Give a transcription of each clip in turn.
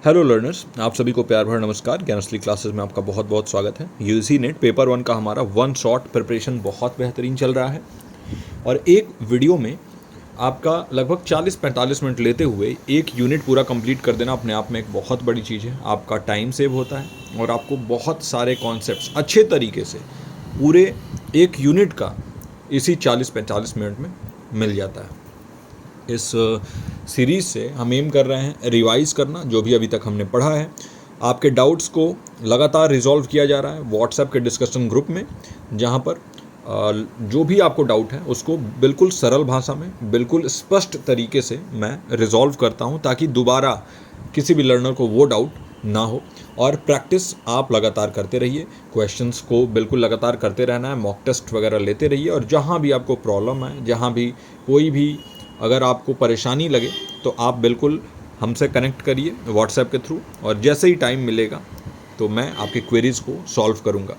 Hello learners, आप सभी को प्यार भरा नमस्कार। ज्ञानश्री क्लासेस में आपका बहुत बहुत स्वागत है। यूजी नेट पेपर 1 का हमारा वन शॉट प्रिपरेशन बहुत बेहतरीन चल रहा है और एक वीडियो में आपका लगभग 40-45 मिनट लेते हुए एक यूनिट पूरा कंप्लीट कर देना अपने आप में एक बहुत बड़ी चीज़ है। आपका टाइम सेव होता है और आपको बहुत सारे कॉन्सेप्ट्स अच्छे तरीके से पूरे एक यूनिट का इसी 40-45 मिनट में मिल जाता है। इस सीरीज़ से हम एम कर रहे हैं रिवाइज़ करना जो भी अभी तक हमने पढ़ा है। आपके डाउट्स को लगातार रिजॉल्व किया जा रहा है व्हाट्सएप के डिस्कशन ग्रुप में, जहां पर जो भी आपको डाउट है उसको बिल्कुल सरल भाषा में बिल्कुल स्पष्ट तरीके से मैं रिजॉल्व करता हूं, ताकि दोबारा किसी भी लर्नर को वो डाउट ना हो। और प्रैक्टिस आप लगातार करते रहिए, क्वेश्चंस को बिल्कुल लगातार करते रहना है, मॉक टेस्ट वगैरह लेते रहिए। और जहाँ भी आपको प्रॉब्लम है, जहाँ भी कोई भी अगर आपको परेशानी लगे तो आप बिल्कुल हमसे कनेक्ट करिए व्हाट्सएप के थ्रू, और जैसे ही टाइम मिलेगा तो मैं आपकी क्वेरीज़ को सॉल्व करूंगा।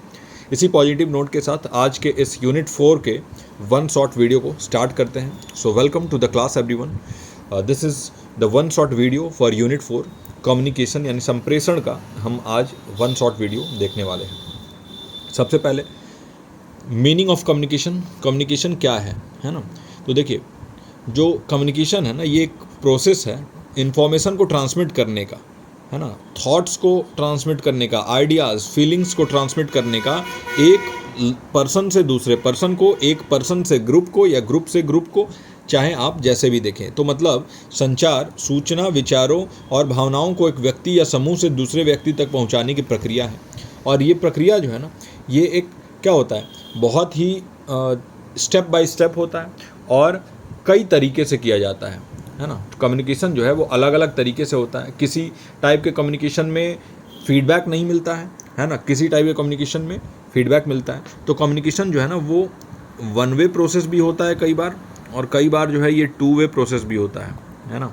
इसी पॉजिटिव नोट के साथ आज के इस यूनिट 4 के वन शॉट वीडियो को स्टार्ट करते हैं। So welcome to the class everyone. This is the one shot video for unit 4 communication यानी संप्रेषण का हम आज वन शॉट वीडियो देखने वाले हैं। सबसे पहले मीनिंग ऑफ कम्युनिकेशन, कम्युनिकेशन क्या है ना। तो देखिए, जो कम्युनिकेशन है ना, ये एक प्रोसेस है इन्फॉर्मेशन को ट्रांसमिट करने का, है ना, थॉट्स को ट्रांसमिट करने का, आइडियाज़ फीलिंग्स को ट्रांसमिट करने का, एक पर्सन से दूसरे पर्सन को, एक पर्सन से ग्रुप को या ग्रुप से ग्रुप को, चाहे आप जैसे भी देखें। तो मतलब संचार सूचना, विचारों और भावनाओं को एक व्यक्ति या समूह से दूसरे व्यक्ति तक पहुंचाने की प्रक्रिया है। और ये प्रक्रिया जो है ना, ये एक क्या होता है, बहुत ही स्टेप बाय स्टेप होता है और कई तरीके से किया जाता है ना। कम्युनिकेशन जो है वो अलग अलग तरीके से होता है। किसी टाइप के कम्युनिकेशन में फीडबैक नहीं मिलता है ना, किसी टाइप के कम्युनिकेशन में फीडबैक मिलता है। तो कम्युनिकेशन जो है ना वो वन वे प्रोसेस भी होता है कई बार, और कई बार जो है ये टू वे प्रोसेस भी होता है ना।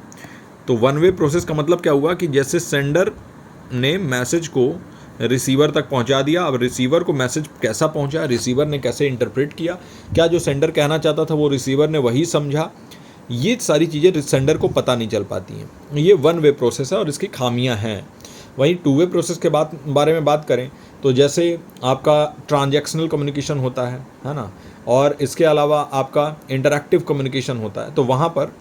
तो वन वे प्रोसेस का मतलब क्या हुआ कि जैसे सेंडर ने मैसेज को रिसीवर तक पहुंचा दिया, अब रिसीवर को मैसेज कैसा पहुंचा, रिसीवर ने कैसे इंटरप्रेट किया, क्या जो सेंडर कहना चाहता था वो रिसीवर ने वही समझा, ये सारी चीज़ें सेंडर को पता नहीं चल पाती हैं। ये वन वे प्रोसेस है और इसकी खामियां हैं। वहीं टू वे प्रोसेस के बारे में बात करें तो जैसे आपका ट्रांजैक्शनल कम्युनिकेशन होता है ना, और इसके अलावा आपका इंटरैक्टिव कम्युनिकेशन होता है। तो वहाँ पर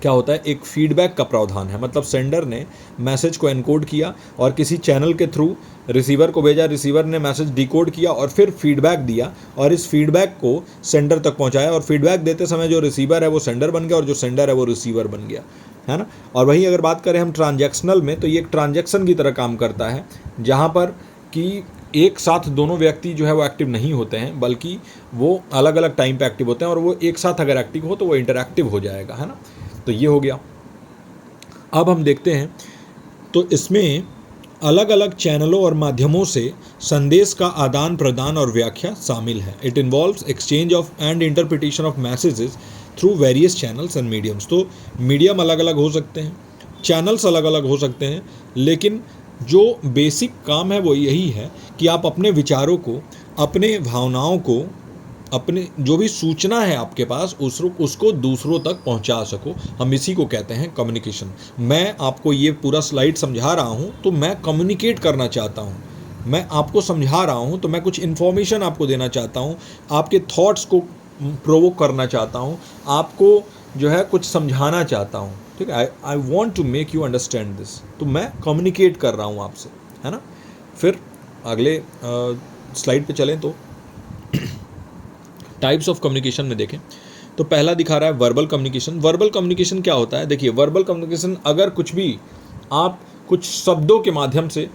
क्या होता है, एक फीडबैक का प्रावधान है। मतलब सेंडर ने मैसेज को एनकोड किया और किसी चैनल के थ्रू रिसीवर को भेजा, रिसीवर ने मैसेज डिकोड किया और फिर फीडबैक दिया, और इस फीडबैक को सेंडर तक पहुंचाया। और फीडबैक देते समय जो रिसीवर है वो सेंडर बन गया और जो सेंडर है वो रिसीवर बन गया, है ना। और वहीं अगर बात करें हम ट्रांजैक्शनल में, तो ये एक ट्रांजैक्शन की तरह काम करता है, जहाँ पर कि एक साथ दोनों व्यक्ति जो है वो एक्टिव नहीं होते हैं, बल्कि वो अलग अलग टाइम पे एक्टिव होते हैं, और वो एक साथ अगर एक्टिव हो तो वो इंटरैक्टिव हो जाएगा, है ना। तो ये हो गया। अब हम देखते हैं, तो इसमें अलग अलग चैनलों और माध्यमों से संदेश का आदान प्रदान और व्याख्या शामिल है। It involves exchange of and interpretation of messages through various channels and mediums. तो मीडियम अलग अलग हो सकते हैं, चैनल्स अलग अलग हो सकते हैं, लेकिन जो बेसिक काम है वो यही है कि आप अपने विचारों को, अपने भावनाओं को, अपने जो भी सूचना है आपके पास उसको दूसरों तक पहुंचा सको। हम इसी को कहते हैं कम्युनिकेशन। मैं आपको ये पूरा स्लाइड समझा रहा हूं तो मैं कम्युनिकेट करना चाहता हूं, मैं आपको समझा रहा हूं तो मैं कुछ इन्फॉर्मेशन आपको देना चाहता हूं, आपके थॉट्स को प्रोवोक करना चाहता हूं, आपको जो है कुछ समझाना चाहता हूं, ठीक है। I want to make you understand this. तो मैं कम्युनिकेट कर रहा हूँ आपसे, है ना। फिर अगले स्लाइड पे चलें तो टाइप्स ऑफ कम्युनिकेशन में देखें तो पहला दिखा रहा है वर्बल कम्युनिकेशन। वर्बल कम्युनिकेशन क्या होता है, देखिए, वर्बल कम्युनिकेशन अगर कुछ भी आप कुछ शब्दों के माध्यम से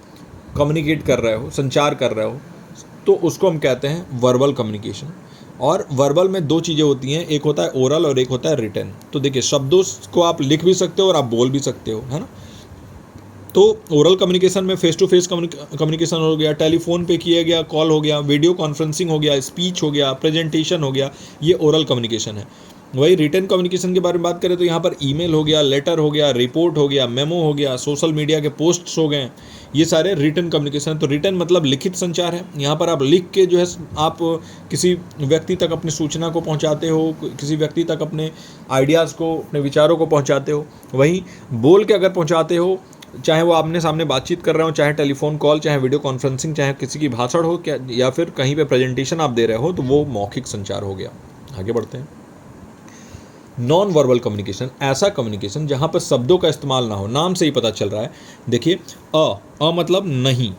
कम्युनिकेट कर रहे हो, संचार कर रहे हो, तो उसको हम कहते हैं वर्बल कम्युनिकेशन। और वर्बल में दो चीज़ें होती हैं, एक होता है ओरल और एक होता है रिटन। तो देखिए, शब्दों को आप लिख भी सकते हो और आप बोल भी सकते हो, है ना। तो ओरल कम्युनिकेशन में फेस टू फेस कम्युनिकेशन हो गया, टेलीफोन पे किया गया कॉल हो गया, वीडियो कॉन्फ्रेंसिंग हो गया, स्पीच हो गया, प्रेजेंटेशन हो गया, ये ओरल कम्युनिकेशन है। वही रिटन कम्युनिकेशन के बारे में बात करें तो यहाँ पर ईमेल हो गया, लेटर हो गया, रिपोर्ट हो गया, मेमो हो गया, सोशल मीडिया के पोस्ट्स हो गए, ये सारे रिटन कम्युनिकेशन। तो रिटन मतलब लिखित संचार है। यहाँ पर आप लिख के जो है आप किसी व्यक्ति तक अपनी सूचना को पहुँचाते हो, किसी व्यक्ति तक अपने आइडियाज़ को, अपने विचारों को पहुँचाते हो। वहीं बोल के अगर पहुँचाते हो चाहे वो आमने सामने बातचीत कर रहे हो, चाहे टेलीफोन कॉल, चाहे वीडियो कॉन्फ्रेंसिंग, चाहे किसी की भाषण हो क्या, या फिर कहीं पे प्रेजेंटेशन आप दे रहे हो, तो वो मौखिक संचार हो गया। आगे बढ़ते हैं। नॉन वर्बल कम्युनिकेशन, ऐसा कम्युनिकेशन जहाँ पर शब्दों का इस्तेमाल ना हो। नाम से ही पता चल रहा है, देखिए अ मतलब नहीं,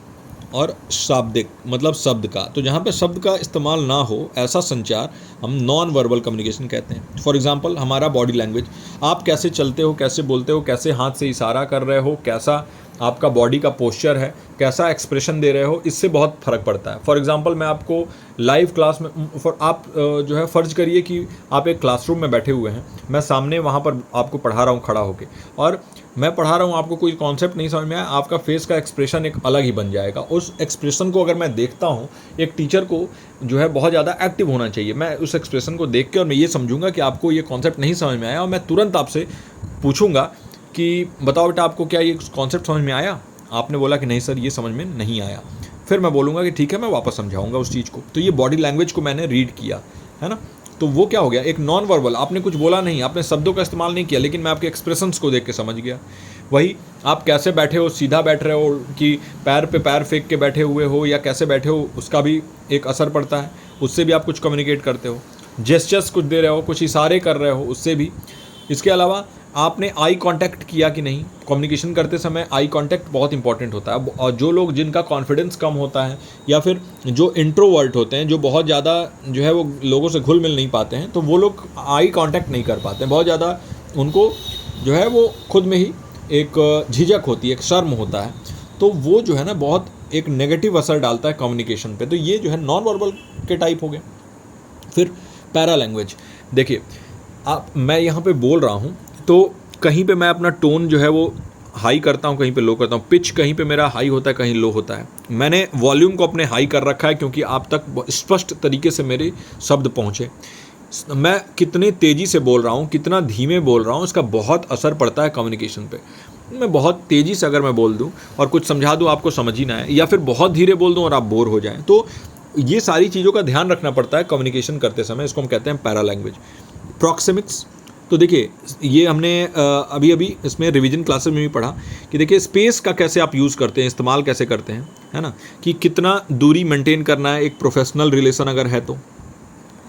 और शाब्दिक मतलब शब्द का, तो जहाँ पे शब्द का इस्तेमाल ना हो ऐसा संचार हम नॉन वर्बल कम्युनिकेशन कहते हैं। फॉर एग्जांपल हमारा बॉडी लैंग्वेज, आप कैसे चलते हो, कैसे बोलते हो, कैसे हाथ से इशारा कर रहे हो, कैसा आपका बॉडी का पोस्चर है, कैसा एक्सप्रेशन दे रहे हो, इससे बहुत फ़र्क पड़ता है। फॉर एग्जांपल मैं आपको लाइव क्लास में आप जो है फ़र्ज़ करिए कि आप एक क्लासरूम में बैठे हुए हैं, मैं सामने वहाँ पर आपको पढ़ा रहा हूँ खड़ा होकर, और मैं पढ़ा रहा हूँ, आपको कोई कॉन्सेप्ट नहीं समझ में आया, आपका फेस का एक्सप्रेशन एक अलग ही बन जाएगा। उस एक्सप्रेशन को अगर मैं देखता हूँ, एक टीचर को जो है बहुत ज़्यादा एक्टिव होना चाहिए। मैं उस एक्सप्रेशन को देख के और मैं ये समझूंगा कि आपको ये कॉन्सेप्ट नहीं समझ में आया, और मैं तुरंत आपसे पूछूंगा कि बताओ बेटा आपको क्या ये कॉन्सेप्ट समझ में आया। आपने बोला कि नहीं सर ये समझ में नहीं आया, फिर मैं बोलूँगा कि ठीक है मैं वापस समझाऊंगा उस चीज़ को। तो ये बॉडी लैंग्वेज को मैंने रीड किया है ना। तो वो क्या हो गया, एक नॉन वर्बल, आपने कुछ बोला नहीं, आपने शब्दों का इस्तेमाल नहीं किया, लेकिन मैं आपके एक्सप्रेशंस को देख के समझ गया। वही आप कैसे बैठे हो, सीधा बैठ रहे हो कि पैर पे पैर फेंक के बैठे हुए हो, या कैसे बैठे हो, उसका भी एक असर पड़ता है, उससे भी आप कुछ कम्युनिकेट करते हो। जेस्चर्स कुछ दे रहे हो, कुछ इशारे कर रहे हो, उससे भी। इसके अलावा आपने आई कांटेक्ट किया कि नहीं, कम्युनिकेशन करते समय आई कांटेक्ट बहुत इंपॉर्टेंट होता है। और जो लोग जिनका कॉन्फिडेंस कम होता है, या फिर जो इंट्रोवर्ट होते हैं, जो बहुत ज़्यादा जो है वो लोगों से घुल मिल नहीं पाते हैं, तो वो लोग आई कांटेक्ट नहीं कर पाते हैं। बहुत ज़्यादा उनको जो है वो खुद में ही एक झिझक होती है, एक शर्म होता है, तो वो जो है ना बहुत एक नेगेटिव असर डालता है कम्युनिकेशन पे। तो ये जो है नॉन वर्बल के टाइप हो गए। फिर पैरा लैंग्वेज, देखिए मैं यहाँ पे बोल रहा हूँ, तो कहीं पे मैं अपना टोन जो है वो हाई करता हूँ, कहीं पे लो करता हूँ, पिच कहीं पे मेरा हाई होता है, कहीं लो होता है। मैंने वॉल्यूम को अपने हाई कर रखा है क्योंकि आप तक स्पष्ट तरीके से मेरे शब्द पहुँचे। मैं कितने तेज़ी से बोल रहा हूँ, कितना धीमे बोल रहा हूँ, इसका बहुत असर पड़ता है कम्युनिकेशन पे। मैं बहुत तेज़ी से अगर मैं बोल दूँ और कुछ समझा दूँ, आपको समझ ही ना आए, या फिर बहुत धीरे बोल दूँ और आप बोर हो जाएं, तो ये सारी चीज़ों का ध्यान रखना पड़ता है कम्युनिकेशन करते समय। इसको हम कहते हैं पैरा लैंग्वेज। प्रॉक्सिमिक्स, तो देखिए ये हमने अभी अभी इसमें रिवीजन क्लासेस में भी पढ़ा कि देखिए स्पेस का कैसे आप यूज़ करते हैं, इस्तेमाल कैसे करते हैं, है ना, कि कितना दूरी मेंटेन करना है एक प्रोफेशनल रिलेशन अगर है तो,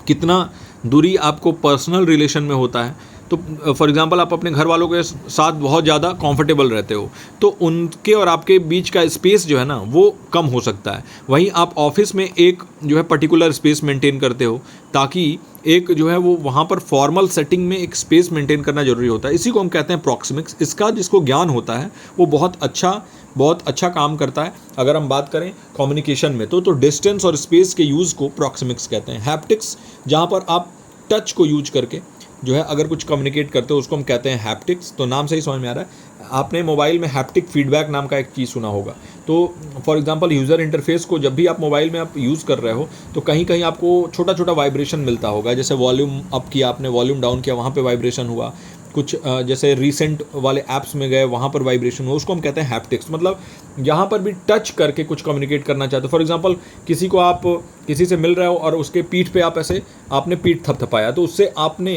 कितना दूरी आपको पर्सनल रिलेशन में होता है। तो फॉर एग्जांपल आप अपने घर वालों के साथ बहुत ज़्यादा कंफर्टेबल रहते हो, तो उनके और आपके बीच का स्पेस जो है ना वो कम हो सकता है। वहीं आप ऑफिस में एक जो है पर्टिकुलर स्पेस मेंटेन करते हो, ताकि एक जो है वो वहाँ पर फॉर्मल सेटिंग में एक स्पेस मेंटेन करना जरूरी होता है। इसी को हम कहते हैं प्रॉक्सिमिक्स। इसका जिसको ज्ञान होता है वो बहुत अच्छा काम करता है। अगर हम बात करें कम्युनिकेशन में तो डिस्टेंस और स्पेस के यूज़ को प्रॉक्सिमिक्स कहते हैं। हैप्टिक्स, जहाँ पर आप टच को यूज करके जो है अगर कुछ कम्युनिकेट करते हो, उसको हम कहते हैं हैप्टिक्स। तो नाम से ही समझ में आ रहा है, आपने मोबाइल में हैप्टिक फीडबैक नाम का एक चीज़ सुना होगा। तो फॉर एग्जांपल यूज़र इंटरफेस को जब भी आप मोबाइल में आप यूज़ कर रहे हो, तो कहीं कहीं आपको छोटा छोटा वाइब्रेशन मिलता होगा। जैसे वॉल्यूम अप किया आपने, वॉल्यूम डाउन किया, वहाँ पे वाइब्रेशन हुआ। कुछ जैसे रीसेंट वाले ऐप्स में गए, वहाँ पर वाइब्रेशन हुआ, उसको हम कहते हैं हैप्टिक्स। मतलब यहाँ पर भी टच करके कुछ कम्युनिकेट करना चाहते हो। फॉर एग्जांपल किसी को आप किसी से मिल रहे हो और उसके पीठ पे आप ऐसे आपने पीठ थपथपाया, तो उससे आपने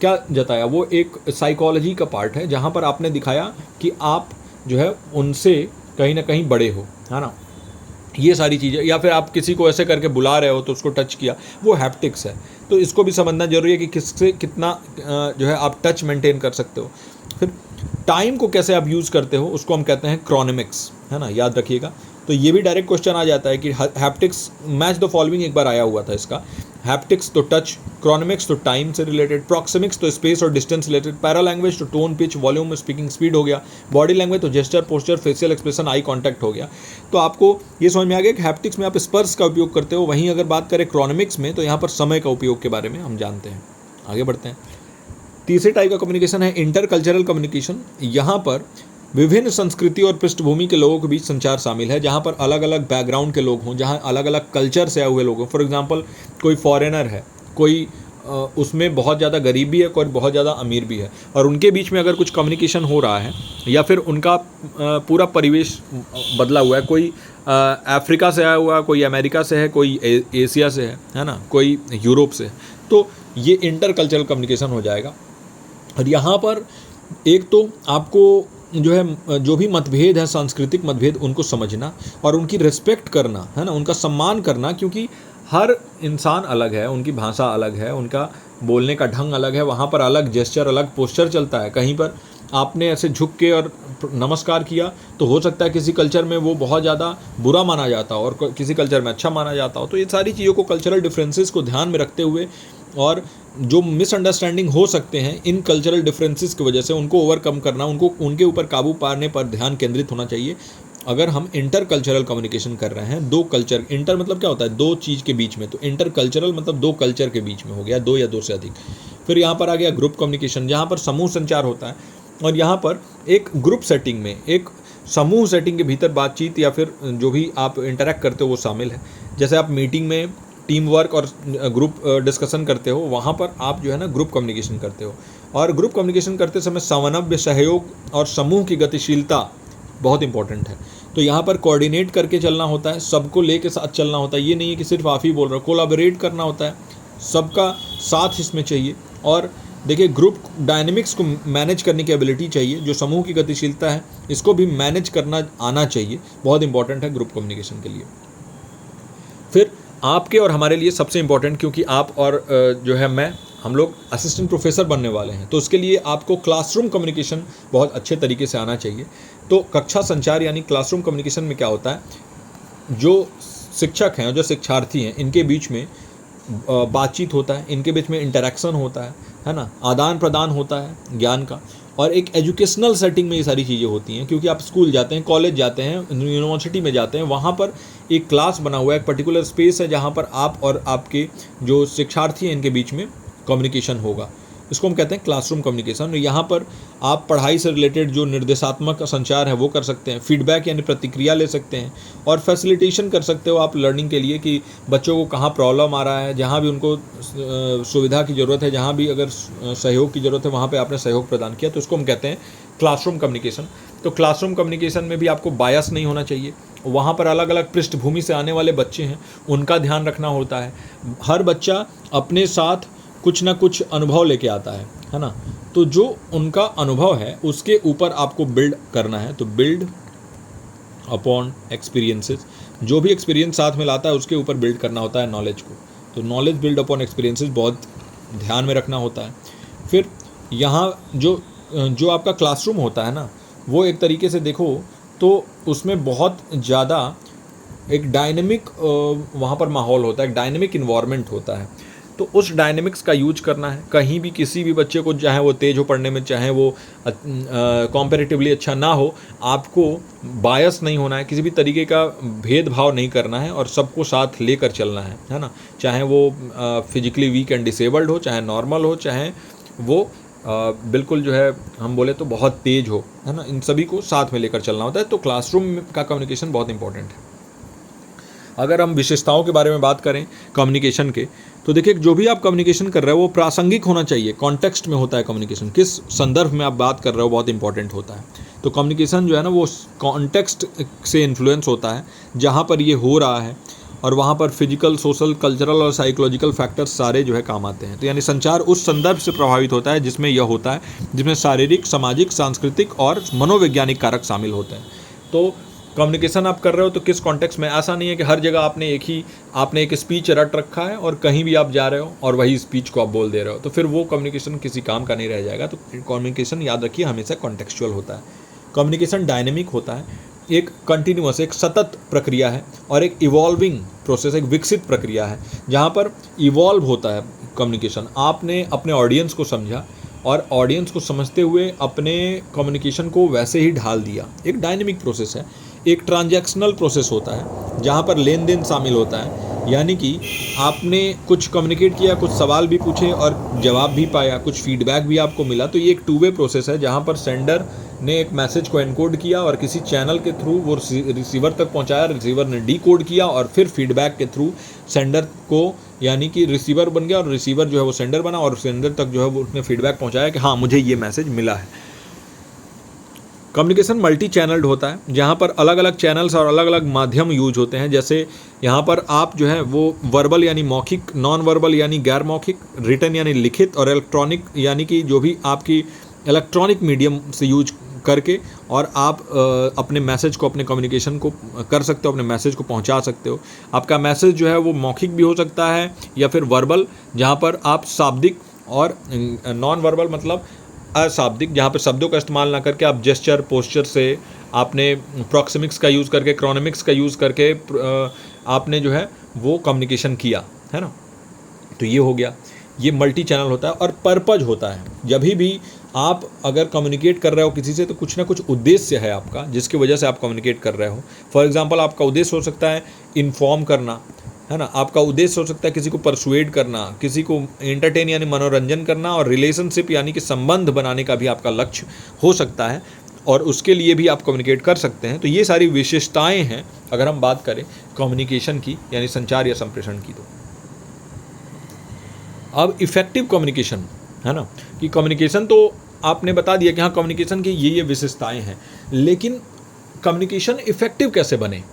क्या जताया, वो एक साइकोलॉजी का पार्ट है, जहाँ पर आपने दिखाया कि आप जो है उनसे कहीं ना कहीं बड़े हो, है ना। ये सारी चीज़ें, या फिर आप किसी को ऐसे करके बुला रहे हो तो उसको टच किया, वो हैप्टिक्स है। तो इसको भी समझना जरूरी है कि किससे कितना जो है आप टच मेंटेन कर सकते हो। फिर टाइम को कैसे आप यूज़ करते हो, उसको हम कहते हैं क्रोनिमिक्स, है ना, याद रखिएगा। तो ये भी डायरेक्ट क्वेश्चन आ जाता है कि हैप्टिक्स मैच द फॉलोइंग, एक बार आया हुआ था इसका। हैप्टिक्स तो टच, क्रोनिमिक्स तो टाइम से रिलेटेड, प्रॉक्सिमिक्स तो स्पेस और डिस्टेंस रिलेटेड, पैरा लैंग्वेज तो tone, pitch, volume, speaking speed हो गया, बॉडी लैंग्वेज तो gesture, posture, facial expression, eye contact हो गया। तो आपको ये समझ में आ गया कि हैप्टिक्स में आप स्पर्श का उपयोग करते हो। वहीं अगर बात करें क्रोनिमिक्स में, तो यहाँ पर समय का उपयोग के बारे में हम जानते हैं। आगे बढ़ते हैं। तीसरे टाइप का कम्युनिकेशन है इंटरकल्चरल कम्युनिकेशन। यहाँ पर विभिन्न संस्कृति और पृष्ठभूमि के लोगों के बीच संचार शामिल है, जहाँ पर अलग अलग बैकग्राउंड के लोग हों, जहाँ अलग अलग कल्चर से आए हुए लोग हों। फॉर एग्जांपल कोई फॉरेनर है, कोई उसमें बहुत ज़्यादा गरीब भी है, कोई बहुत ज़्यादा अमीर भी है, और उनके बीच में अगर कुछ कम्युनिकेशन हो रहा है, या फिर उनका पूरा परिवेश बदला हुआ है, कोई अफ्रीका से आया हुआ, कोई अमेरिका से है, कोई एशिया से है ना, कोई यूरोप से, तो ये इंटरकल्चरल कम्युनिकेशन हो जाएगा। और यहाँ पर एक तो आपको जो है, जो भी मतभेद है, सांस्कृतिक मतभेद, उनको समझना और उनकी रिस्पेक्ट करना, है ना, उनका सम्मान करना, क्योंकि हर इंसान अलग है, उनकी भाषा अलग है, उनका बोलने का ढंग अलग है, वहाँ पर अलग जेस्चर, अलग पोस्चर चलता है। कहीं पर आपने ऐसे झुक के और नमस्कार किया तो हो सकता है किसी कल्चर में वो बहुत ज़्यादा बुरा माना जाता हो और किसी कल्चर में अच्छा माना जाता हो। तो ये सारी चीज़ों को, कल्चरल डिफरेंसेस को ध्यान में रखते हुए, और जो मिसअंडरस्टैंडिंग हो सकते हैं इन कल्चरल डिफरेंसेस की वजह से, उनको ओवरकम करना, उनके ऊपर काबू पाने पर ध्यान केंद्रित होना चाहिए। अगर हम इंटर कल्चरल कम्युनिकेशन कर रहे हैं, दो कल्चर, इंटर मतलब क्या होता है, दो चीज़ के बीच में, तो इंटर कल्चरल मतलब दो कल्चर के बीच में हो गया, दो या दो से अधिक। फिर यहाँ पर आ गया ग्रुप कम्युनिकेशन, जहाँ पर समूह संचार होता है, और यहाँ पर एक ग्रुप सेटिंग में, एक समूह सेटिंग के भीतर बातचीत या फिर जो भी आप इंटरेक्ट करते हो वो शामिल है। जैसे आप मीटिंग में टीम वर्क और ग्रुप डिस्कशन करते हो, वहाँ पर आप जो है ना ग्रुप कम्युनिकेशन करते हो। और ग्रुप कम्युनिकेशन करते समय समन्वय, सहयोग और समूह की गतिशीलता बहुत इंपॉर्टेंट है। तो यहाँ पर कोऑर्डिनेट करके चलना होता है, सबको लेके साथ चलना होता है। ये नहीं है कि सिर्फ आप ही बोल रहे हो, कोलैबोरेट करना होता है, सबका साथ इसमें चाहिए। और देखिए, ग्रुप डायनेमिक्स को मैनेज करने की एबिलिटी चाहिए, जो समूह की गतिशीलता है इसको भी मैनेज करना आना चाहिए, बहुत इंपॉर्टेंट है ग्रुप कम्युनिकेशन के लिए। फिर आपके और हमारे लिए सबसे इम्पॉर्टेंट, क्योंकि आप और जो है मैं, हम लोग असिस्टेंट प्रोफेसर बनने वाले हैं, तो उसके लिए आपको क्लासरूम कम्युनिकेशन बहुत अच्छे तरीके से आना चाहिए। तो कक्षा संचार यानी क्लासरूम कम्युनिकेशन में क्या होता है, जो शिक्षक हैं, जो शिक्षार्थी हैं, इनके बीच में बातचीत होता है, इनके बीच में इंटरेक्शन होता है ना, आदान प्रदान होता है ज्ञान का। और एक एजुकेशनल सेटिंग में ये सारी चीज़ें होती हैं, क्योंकि आप स्कूल जाते हैं, कॉलेज जाते हैं, यूनिवर्सिटी में जाते हैं, वहाँ पर एक क्लास बना हुआ है, एक पर्टिकुलर स्पेस है जहाँ पर आप और आपके जो शिक्षार्थी हैं इनके बीच में कम्युनिकेशन होगा। इसको हम कहते हैं क्लासरूम कम्युनिकेशन। यहाँ पर आप पढ़ाई से रिलेटेड जो निर्देशात्मक संचार है वो कर सकते हैं, फीडबैक यानी प्रतिक्रिया ले सकते हैं, और फैसिलिटेशन कर सकते हो आप लर्निंग के लिए, कि बच्चों को कहाँ प्रॉब्लम आ रहा है, जहाँ भी उनको सुविधा की ज़रूरत है, जहाँ भी अगर सहयोग की ज़रूरत है वहाँ पर आपने सहयोग प्रदान किया, तो उसको हम कहते हैं क्लासरूम कम्युनिकेशन। तो क्लासरूम कम्युनिकेशन में भी आपको बायस नहीं होना चाहिए। वहाँ पर अलग अलग पृष्ठभूमि से आने वाले बच्चे हैं, उनका ध्यान रखना होता है। हर बच्चा अपने साथ कुछ ना कुछ अनुभव लेके आता है ना, तो जो उनका अनुभव है उसके ऊपर आपको बिल्ड करना है। तो बिल्ड अपॉन एक्सपीरियंसेस, जो भी एक्सपीरियंस साथ में लाता है उसके ऊपर बिल्ड करना होता है नॉलेज को। तो नॉलेज बिल्ड अपॉन एक्सपीरियंसेस बहुत ध्यान में रखना होता है। फिर यहाँ जो आपका क्लासरूम होता है ना, वो एक तरीके से देखो तो उसमें बहुत ज़्यादा एक डायनेमिक वहाँ पर माहौल होता है, एक डायनेमिक इन्वायरमेंट होता है। तो उस डायनेमिक्स का यूज करना है। कहीं भी किसी भी बच्चे को, चाहे वो तेज़ हो पढ़ने में, चाहे वो कॉम्पेरेटिवली अच्छा ना हो, आपको बायस नहीं होना है, किसी भी तरीके का भेदभाव नहीं करना है, और सबको साथ लेकर चलना है ना। चाहे वो फिजिकली वीक एंड डिसेबल्ड हो, चाहे नॉर्मल हो, चाहे वो बिल्कुल जो है हम बोले तो बहुत तेज़ हो, है ना, इन सभी को साथ में लेकर चलना होता है। तो क्लासरूम का कम्युनिकेशन बहुत इंपॉर्टेंट है। अगर हम विशेषताओं के बारे में बात करें कम्युनिकेशन के, तो देखिए, जो भी आप कम्युनिकेशन कर रहे हो वो प्रासंगिक होना चाहिए, कॉन्टेक्स्ट में होता है कम्युनिकेशन, किस संदर्भ में आप बात कर रहे हो बहुत इंपॉर्टेंट होता है। तो कम्युनिकेशन जो है ना वो कॉन्टेक्स्ट से इन्फ्लुएंस होता है, जहाँ पर ये हो रहा है, और वहाँ पर फिजिकल, सोशल, कल्चरल और साइकोलॉजिकल फैक्टर्स सारे जो है काम आते हैं। तो यानी संचार उस संदर्भ से प्रभावित होता है जिसमें यह होता है, जिसमें शारीरिक, सामाजिक, सांस्कृतिक और मनोवैज्ञानिक कारक शामिल होते हैं। तो कम्युनिकेशन आप कर रहे हो तो किस कॉन्टेक्स्ट में, ऐसा नहीं है कि हर जगह आपने एक स्पीच रट रखा है और कहीं भी आप जा रहे हो और वही स्पीच को आप बोल दे रहे हो, तो फिर वो कम्युनिकेशन किसी काम का नहीं रह जाएगा। तो कम्युनिकेशन याद रखिए हमेशा कॉन्टेक्चुअल होता है। कम्युनिकेशन डायनेमिक होता है, एक कंटिन्यूअस, एक सतत प्रक्रिया है, और एक इवॉल्विंग प्रोसेस, एक विकसित प्रक्रिया है, जहाँ पर इवॉल्व होता है कम्युनिकेशन। आपने अपने ऑडियंस को समझा और ऑडियंस को समझते हुए अपने कम्युनिकेशन को वैसे ही ढाल दिया। एक डायनेमिक प्रोसेस है। एक ट्रांजैक्शनल प्रोसेस होता है जहाँ पर लेन देन शामिल होता है, यानी कि आपने कुछ कम्युनिकेट किया, कुछ सवाल भी पूछे और जवाब भी पाया, कुछ फीडबैक भी आपको मिला। तो ये एक टू वे प्रोसेस है जहाँ पर सेंडर ने एक मैसेज को एनकोड किया और किसी चैनल के थ्रू वो रिसीवर तक पहुँचाया, रिसीवर ने डीकोड किया और फिर फीडबैक के थ्रू सेंडर को, यानी कि रिसीवर बन गया और रिसीवर जो है वो सेंडर बना, और सेंडर तक जो है वो उसने फीडबैक पहुँचाया कि हाँ मुझे ये मैसेज मिला है। कम्युनिकेशन मल्टी चैनल्ड होता है, जहाँ पर अलग अलग चैनल्स और अलग अलग माध्यम यूज होते हैं। जैसे यहाँ पर आप जो है वो वर्बल यानी मौखिक, नॉन वर्बल यानी गैर मौखिक, रिटन यानी लिखित, और इलेक्ट्रॉनिक यानी कि जो भी आपकी इलेक्ट्रॉनिक मीडियम से यूज करके और आप अपने मैसेज को, अपने कम्युनिकेशन को कर सकते हो, अपने मैसेज को पहुंचा सकते हो। आपका मैसेज जो है वो मौखिक भी हो सकता है या फिर वर्बल, जहां पर आप शाब्दिक और नॉन वर्बल मतलब अशाब्दिक, जहाँ पर शब्दों का इस्तेमाल ना करके आप जेस्चर, पोस्चर से, आपने प्रॉक्सिमिक्स का यूज़ करके, क्रोनोमिक्स का यूज़ करके आपने जो है वो कम्युनिकेशन किया, है ना। तो ये हो गया, ये मल्टी चैनल होता है और पर्पज होता है। जब भी आप अगर कम्युनिकेट कर रहे हो किसी से तो कुछ ना कुछ उद्देश्य है आपका, जिसकी वजह से आप कम्युनिकेट कर रहे हो। फॉर एग्जांपल आपका उद्देश्य हो सकता है इन्फॉर्म करना, है ना। आपका उद्देश्य हो सकता है किसी को परसुएड करना, किसी को एंटरटेन यानी मनोरंजन करना, और रिलेशनशिप यानी कि संबंध बनाने का भी आपका लक्ष्य हो सकता है, और उसके लिए भी आप कम्युनिकेट कर सकते हैं। तो ये सारी विशेषताएं हैं अगर हम बात करें कम्युनिकेशन की, यानी संचार या संप्रेषण की। तो अब इफेक्टिव कम्युनिकेशन, है ना, कि कम्युनिकेशन तो आपने बता दिया कि हाँ कम्युनिकेशन की ये विशेषताएं हैं, लेकिन कम्युनिकेशन इफेक्टिव कैसे बने,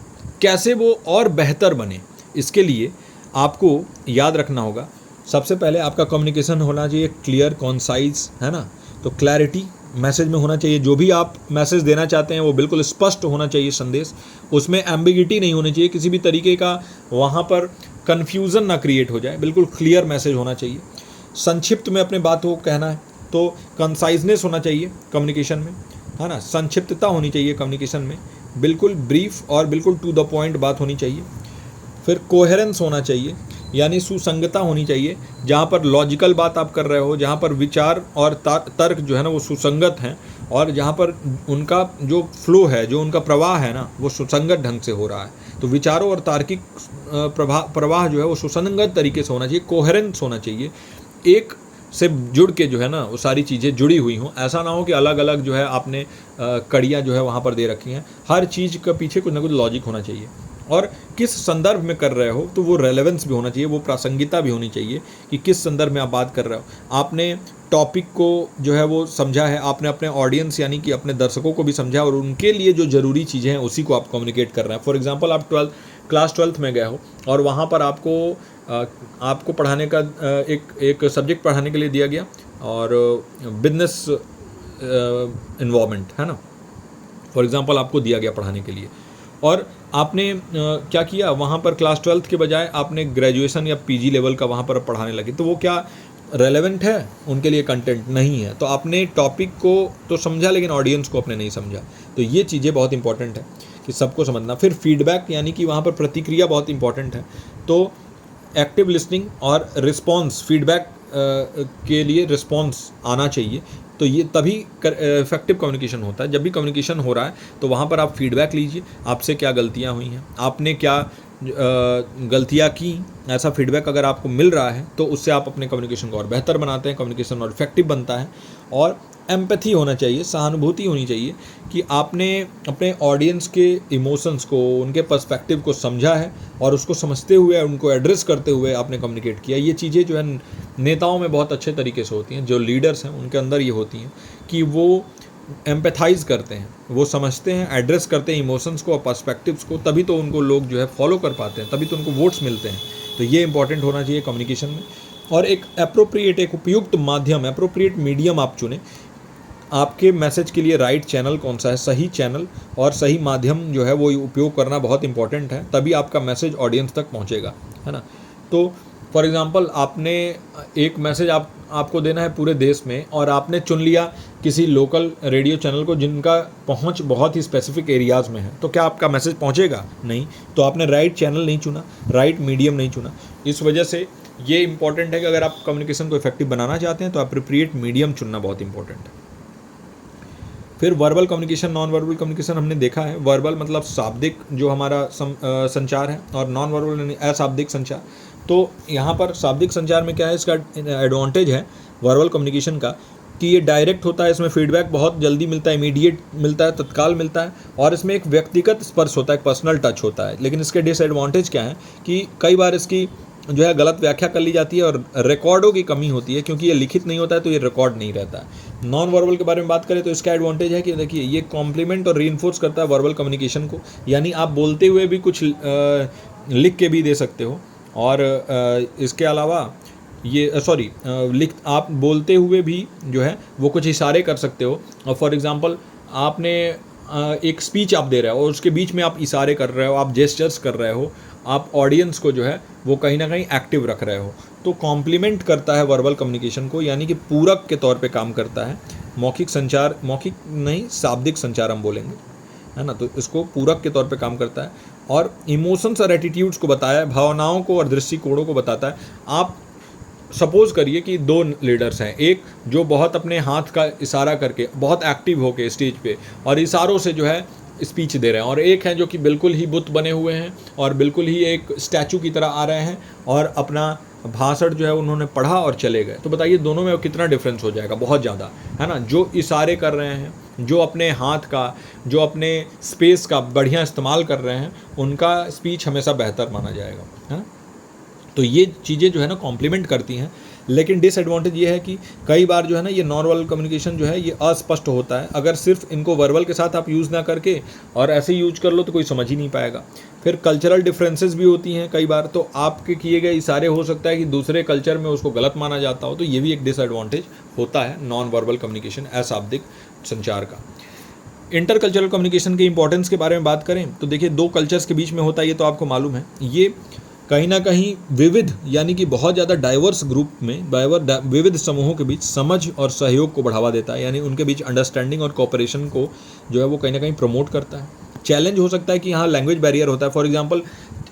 कैसे वो और बेहतर बने, इसके लिए आपको याद रखना होगा। सबसे पहले आपका कम्युनिकेशन होना चाहिए क्लियर, कॉन्साइज, है ना। तो क्लैरिटी मैसेज में होना चाहिए, जो भी आप मैसेज देना चाहते हैं वो बिल्कुल स्पष्ट होना चाहिए संदेश, उसमें एम्बिगिटी नहीं होनी चाहिए, किसी भी तरीके का वहाँ पर कन्फ्यूज़न ना क्रिएट हो जाए, बिल्कुल क्लियर मैसेज होना चाहिए। संक्षिप्त में अपने बात को कहना है तो कंसाइजनेस होना चाहिए कम्युनिकेशन में, है ना। संक्षिप्तता होनी चाहिए कम्युनिकेशन में, बिल्कुल ब्रीफ और बिल्कुल टू द पॉइंट बात होनी चाहिए। फिर कोहेरेंस होना चाहिए, यानी सुसंगता होनी चाहिए, जहाँ पर लॉजिकल बात आप कर रहे हो, जहाँ पर विचार और तर्क जो है ना वो सुसंगत हैं, और जहाँ पर उनका जो फ्लो है, जो उनका प्रवाह है ना वो सुसंगत ढंग से हो रहा है। तो विचारों और तार्किक प्रवाह जो है वो सुसंगत तरीके से होना चाहिए, कोहेरेंस होना चाहिए, एक से जुड़ के जो है ना वो सारी चीज़ें जुड़ी हुई हों। ऐसा ना हो कि अलग अलग जो है आपने कड़ियाँ जो है वहाँ पर दे रखी हैं। हर चीज़ के पीछे कुछ ना कुछ लॉजिक होना चाहिए, और किस संदर्भ में कर रहे हो तो वो रेलेवेंस भी होना चाहिए, वो प्रासंगिकता भी होनी चाहिए कि किस संदर्भ में आप बात कर रहे हो। आपने टॉपिक को जो है वो समझा है, आपने अपने ऑडियंस यानी कि अपने दर्शकों को भी समझा, और उनके लिए जो ज़रूरी चीज़ें हैं उसी को आप कम्युनिकेट कर रहे हैं। फॉर एग्जांपल आप क्लास 12th में गए हो और वहाँ पर आपको पढ़ाने का एक सब्जेक्ट पढ़ाने के लिए दिया गया, और बिजनेस इन्वॉल्वमेंट, है ना, फॉर एग्जांपल आपको दिया गया पढ़ाने के लिए, और आपने क्या किया वहाँ पर क्लास 12th के बजाय आपने ग्रेजुएशन या पीजी लेवल का वहाँ पर पढ़ाने लगे। तो वो क्या रेलेवेंट है उनके लिए? कंटेंट नहीं है। तो आपने टॉपिक को तो समझा लेकिन ऑडियंस को आपने नहीं समझा। तो ये चीज़ें बहुत इंपॉर्टेंट है कि सबको समझना। फिर फीडबैक यानी कि वहाँ पर प्रतिक्रिया बहुत इंपॉर्टेंट है। तो एक्टिव लिसनिंग और रिस्पॉन्स, फीडबैक के लिए रिस्पॉन्स आना चाहिए। तो ये तभी इफेक्टिव कम्युनिकेशन होता है। जब भी कम्युनिकेशन हो रहा है तो वहाँ पर आप फीडबैक लीजिए, आपसे क्या गलतियाँ हुई हैं, आपने क्या गलतियाँ की। ऐसा फीडबैक अगर आपको मिल रहा है तो उससे आप अपने कम्युनिकेशन को और बेहतर बनाते हैं, कम्युनिकेशन और इफेक्टिव बनता है। और एम्पैथी होना चाहिए, सहानुभूति होनी चाहिए कि आपने अपने ऑडियंस के इमोशंस को, उनके पर्सपेक्टिव को समझा है और उसको समझते हुए, उनको एड्रेस करते हुए आपने कम्युनिकेट किया। ये चीज़ें जो है नेताओं में बहुत अच्छे तरीके से होती हैं, जो लीडर्स हैं उनके अंदर ये होती हैं कि वो एम्पैथाइज करते हैं, वो समझते हैं, एड्रेस करते हैं इमोशंस को और पर्सपेक्टिव्स को, तभी तो उनको लोग जो है फॉलो कर पाते हैं, तभी तो उनको वोट्स मिलते हैं। तो ये इंपॉर्टेंट होना चाहिए कम्युनिकेशन में। और एक एप्रोप्रिएट, एक उपयुक्त माध्यम, एप्रोप्रिएट मीडियम आप चुनें। आपके मैसेज के लिए राइट चैनल कौन सा है, सही चैनल और सही माध्यम जो है वो उपयोग करना बहुत इंपॉर्टेंट है, तभी आपका मैसेज ऑडियंस तक पहुंचेगा, है ना। तो फॉर एग्जांपल आपने एक मैसेज आपको देना है पूरे देश में, और आपने चुन लिया किसी लोकल रेडियो चैनल को जिनका पहुंच बहुत ही स्पेसिफिक एरियाज़ में है, तो क्या आपका मैसेज पहुंचेगा? नहीं। तो आपने राइट चैनल नहीं चुना, राइट मीडियम नहीं चुना। इस वजह से ये इंपॉर्टेंट है कि अगर आप कम्युनिकेशन को इफेक्टिव बनाना चाहते हैं तो एप्रोप्रिएट मीडियम चुनना बहुत इंपॉर्टेंट है। फिर verbal communication, non verbal communication हमने देखा है। वर्बल मतलब शाब्दिक जो हमारा संचार है, और नॉन वर्बल यानी अशाब्दिक संचार। तो यहाँ पर शाब्दिक संचार में क्या है, इसका एडवांटेज है वर्बल कम्युनिकेशन का कि ये डायरेक्ट होता है, इसमें फीडबैक बहुत जल्दी मिलता है, इमीडिएट मिलता है, तत्काल मिलता है, और इसमें एक व्यक्तिगत स्पर्श होता है, एक पर्सनल टच होता है। लेकिन इसके डिसएडवांटेज क्या है कि कई बार इसकी जो है गलत व्याख्या कर ली जाती है, और रिकॉर्डों की कमी होती है, क्योंकि ये लिखित नहीं होता है तो ये रिकॉर्ड नहीं रहता है। नॉन वर्बल के बारे में बात करें तो इसका एडवांटेज है कि देखिए ये कॉम्प्लीमेंट और रीइंफोर्स करता है वर्बल कम्युनिकेशन को, यानी आप बोलते हुए भी कुछ लिख के भी दे सकते हो, और इसके अलावा ये आप बोलते हुए भी जो है वो कुछ इशारे कर सकते हो। और फॉर एग्जांपल आपने एक स्पीच आप दे रहे हो और उसके बीच में आप इशारे कर रहे हो, आप जेस्चर्स कर रहे हो, आप ऑडियंस को जो है वो कहीं ना कहीं एक्टिव रख रहे हो, तो कॉम्प्लीमेंट करता है वर्बल कम्युनिकेशन को, यानी कि पूरक के तौर पे काम करता है। मौखिक संचार, मौखिक नहीं शाब्दिक संचार हम बोलेंगे, है ना, तो इसको पूरक के तौर पे काम करता है और इमोशंस और एटीट्यूड्स को बताया है, भावनाओं को और दृष्टिकोणों को बताता है। आप सपोज करिए कि दो लीडर्स हैं, एक जो बहुत अपने हाथ का इशारा करके बहुत एक्टिव होके स्टेज पे और इशारों से जो है स्पीच दे रहे हैं, और एक है जो कि बिल्कुल ही बुत बने हुए हैं और बिल्कुल ही एक स्टैचू की तरह आ रहे हैं और अपना भाषण जो है उन्होंने पढ़ा और चले गए। तो बताइए दोनों में कितना डिफरेंस हो जाएगा, बहुत ज़्यादा, है ना। जो इशारे कर रहे हैं, जो अपने हाथ का, जो अपने स्पेस का बढ़िया इस्तेमाल कर रहे हैं, उनका स्पीच हमेशा बेहतर माना जाएगा, है ना। तो ये चीज़ें जो है ना कॉम्प्लीमेंट करती हैं, लेकिन डिसएडवांटेज ये है कि कई बार जो है ना ये नॉन वर्बल कम्युनिकेशन जो है ये अस्पष्ट होता है। अगर सिर्फ इनको वर्बल के साथ आप यूज़ ना करके और ऐसे यूज कर लो तो कोई समझ ही नहीं पाएगा। फिर कल्चरल डिफरेंसेस भी होती हैं कई बार, तो आपके किए गए इशारे हो सकता है कि दूसरे कल्चर में उसको गलत माना जाता हो, तो ये भी एक डिसएडवांटेज होता है नॉन वर्बल कम्युनिकेशन, अशाब्दिक संचार का। इंटर कल्चरल कम्युनिकेशन के इंपॉर्टेंस के बारे में बात करें तो देखिए दो कल्चर्स के बीच में होता है, ये तो आपको मालूम है। ये कहीं ना कहीं विविध, यानी कि बहुत ज़्यादा डाइवर्स ग्रुप में विविध समूहों के बीच समझ और सहयोग को बढ़ावा देता है, यानी उनके बीच अंडरस्टैंडिंग और कोऑपरेशन को जो है वो कहीं ना कहीं प्रमोट करता है। चैलेंज हो सकता है कि यहाँ लैंग्वेज बैरियर होता है। फॉर एग्जांपल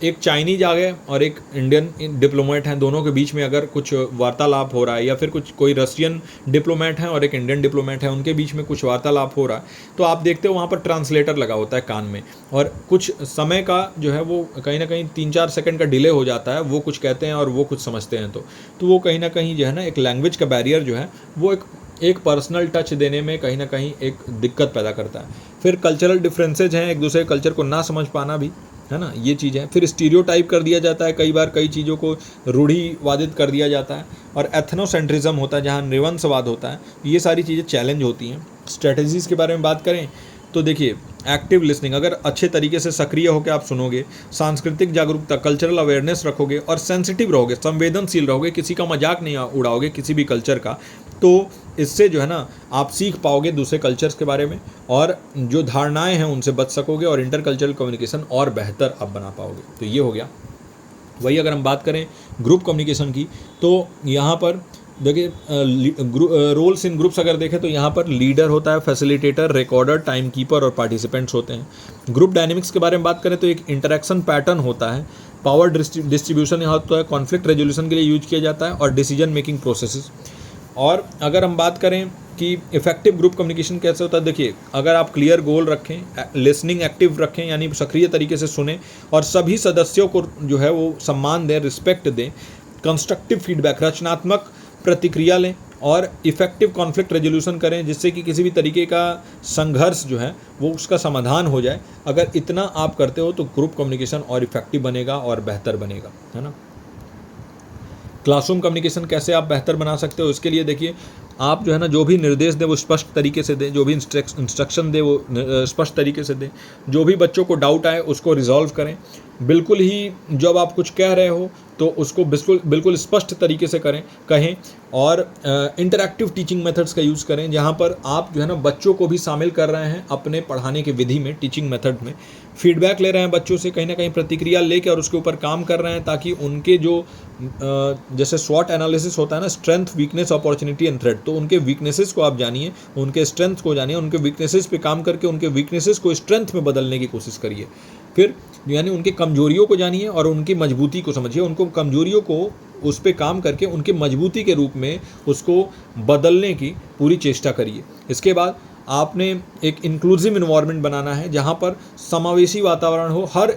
एक चाइनीज आ गए और एक इंडियन डिप्लोमेट हैं, दोनों के बीच में अगर कुछ वार्तालाप हो रहा है, या फिर कोई रशियन डिप्लोमेट हैं और एक इंडियन डिप्लोमेट है, उनके बीच में कुछ वार्तालाप हो रहा है, तो आप देखते हो वहाँ पर ट्रांसलेटर लगा होता है कान में, और कुछ समय का जो है वो कहीं ना कहीं 3-4 सेकंड का डिले हो जाता है, वो कुछ कहते हैं और वो कुछ समझते हैं, तो वो कहीं ना कहीं जो है ना एक लैंग्वेज का बैरियर जो है वो एक पर्सनल टच देने में कहीं ना कहीं एक दिक्कत पैदा करता है। फिर कल्चरल डिफरेंसेज हैं, एक दूसरे कल्चर को ना समझ पाना भी, है ना, ये चीज़ है। फिर स्टीरियोटाइप कर दिया जाता है, कई बार कई चीज़ों को रूढ़िवादित कर दिया जाता है, और एथनोसेंट्रिज्म होता है जहाँ निवंशवाद होता है। ये सारी चीज़ें चैलेंज होती हैं। स्ट्रेटजीज़ के बारे में बात करें तो देखिए एक्टिव लिसनिंग, अगर अच्छे तरीके से सक्रिय होकर आप सुनोगे, सांस्कृतिक जागरूकता, कल्चरल अवेयरनेस रखोगे और सेंसिटिव रहोगे, संवेदनशील रहोगे, किसी का मजाक नहीं उड़ाओगे किसी भी कल्चर का, तो इससे जो है ना आप सीख पाओगे दूसरे कल्चर्स के बारे में, और जो धारणाएं हैं उनसे बच सकोगे, और इंटरकल्चरल कम्युनिकेशन और बेहतर आप बना पाओगे। तो ये हो गया। वही अगर हम बात करें ग्रुप कम्युनिकेशन की, तो यहाँ पर देखिए रोल्स इन ग्रुप्स अगर देखें तो यहाँ पर लीडर होता है, फैसिलिटेटर, रिकॉर्डर, टाइम कीपर और पार्टिसिपेंट्स होते हैं। ग्रुप डायनेमिक्स के बारे में बात करें तो एक इंटरेक्शन पैटर्न होता है, पावर डिस्ट्रीब्यूशन यहाँ होता है, कॉन्फ्लिक्ट रेजोल्यूशन के लिए यूज किया जाता है, और डिसीजन मेकिंग प्रोसेसेस। और अगर हम बात करें कि इफेक्टिव ग्रुप कम्युनिकेशन कैसे होता है, देखिए अगर आप क्लियर गोल रखें, लिसनिंग एक्टिव रखें, यानी सक्रिय तरीके से सुने, और सभी सदस्यों को जो है वो सम्मान दें, रिस्पेक्ट दें, कंस्ट्रक्टिव फीडबैक, रचनात्मक प्रतिक्रिया लें, और इफेक्टिव कॉन्फ्लिक्ट रेजोल्यूशन करें, जिससे कि किसी भी तरीके का संघर्ष जो है वो उसका समाधान हो जाए। अगर इतना आप करते हो तो ग्रुप कम्युनिकेशन और इफेक्टिव बनेगा और बेहतर बनेगा, है ना। क्लासरूम कम्युनिकेशन कैसे आप बेहतर बना सकते हो, इसके लिए देखिए आप जो है ना जो भी निर्देश दें वो स्पष्ट तरीके से दें, जो भी इंस्ट्रक्शन दे वो स्पष्ट तरीके से दें, जो भी बच्चों को डाउट आए उसको रिजॉल्व करें। बिल्कुल ही जब आप कुछ कह रहे हो तो उसको बिल्कुल स्पष्ट तरीके से कहें, और इंटरैक्टिव टीचिंग मेथड्स का यूज़ करें, जहाँ पर आप जो है ना बच्चों को भी शामिल कर रहे हैं अपने पढ़ाने की विधि में, टीचिंग मेथड में। फीडबैक ले रहे हैं बच्चों से, कहीं ना कहीं प्रतिक्रिया लेकर और उसके ऊपर काम कर रहे हैं, ताकि उनके जो जैसे स्वॉट एनालिसिस होता है ना, strength, weakness, opportunity and threat, तो उनके वीकनेसेस को आप जानिए, उनके स्ट्रेंथ को जानिए, उनके वीकनेसेस पे काम करके उनके वीकनेसेस को स्ट्रेंथ में बदलने की कोशिश करिए। फिर यानी उनके कमजोरियों को जानिए और उनकी मजबूती को समझिए, उनको कमजोरियों को उस पर काम करके उनकी मजबूती के रूप में उसको बदलने की पूरी चेष्टा करिए। इसके बाद आपने एक इंक्लूसिव इन्वायरमेंट बनाना है, जहाँ पर समावेशी वातावरण हो, हर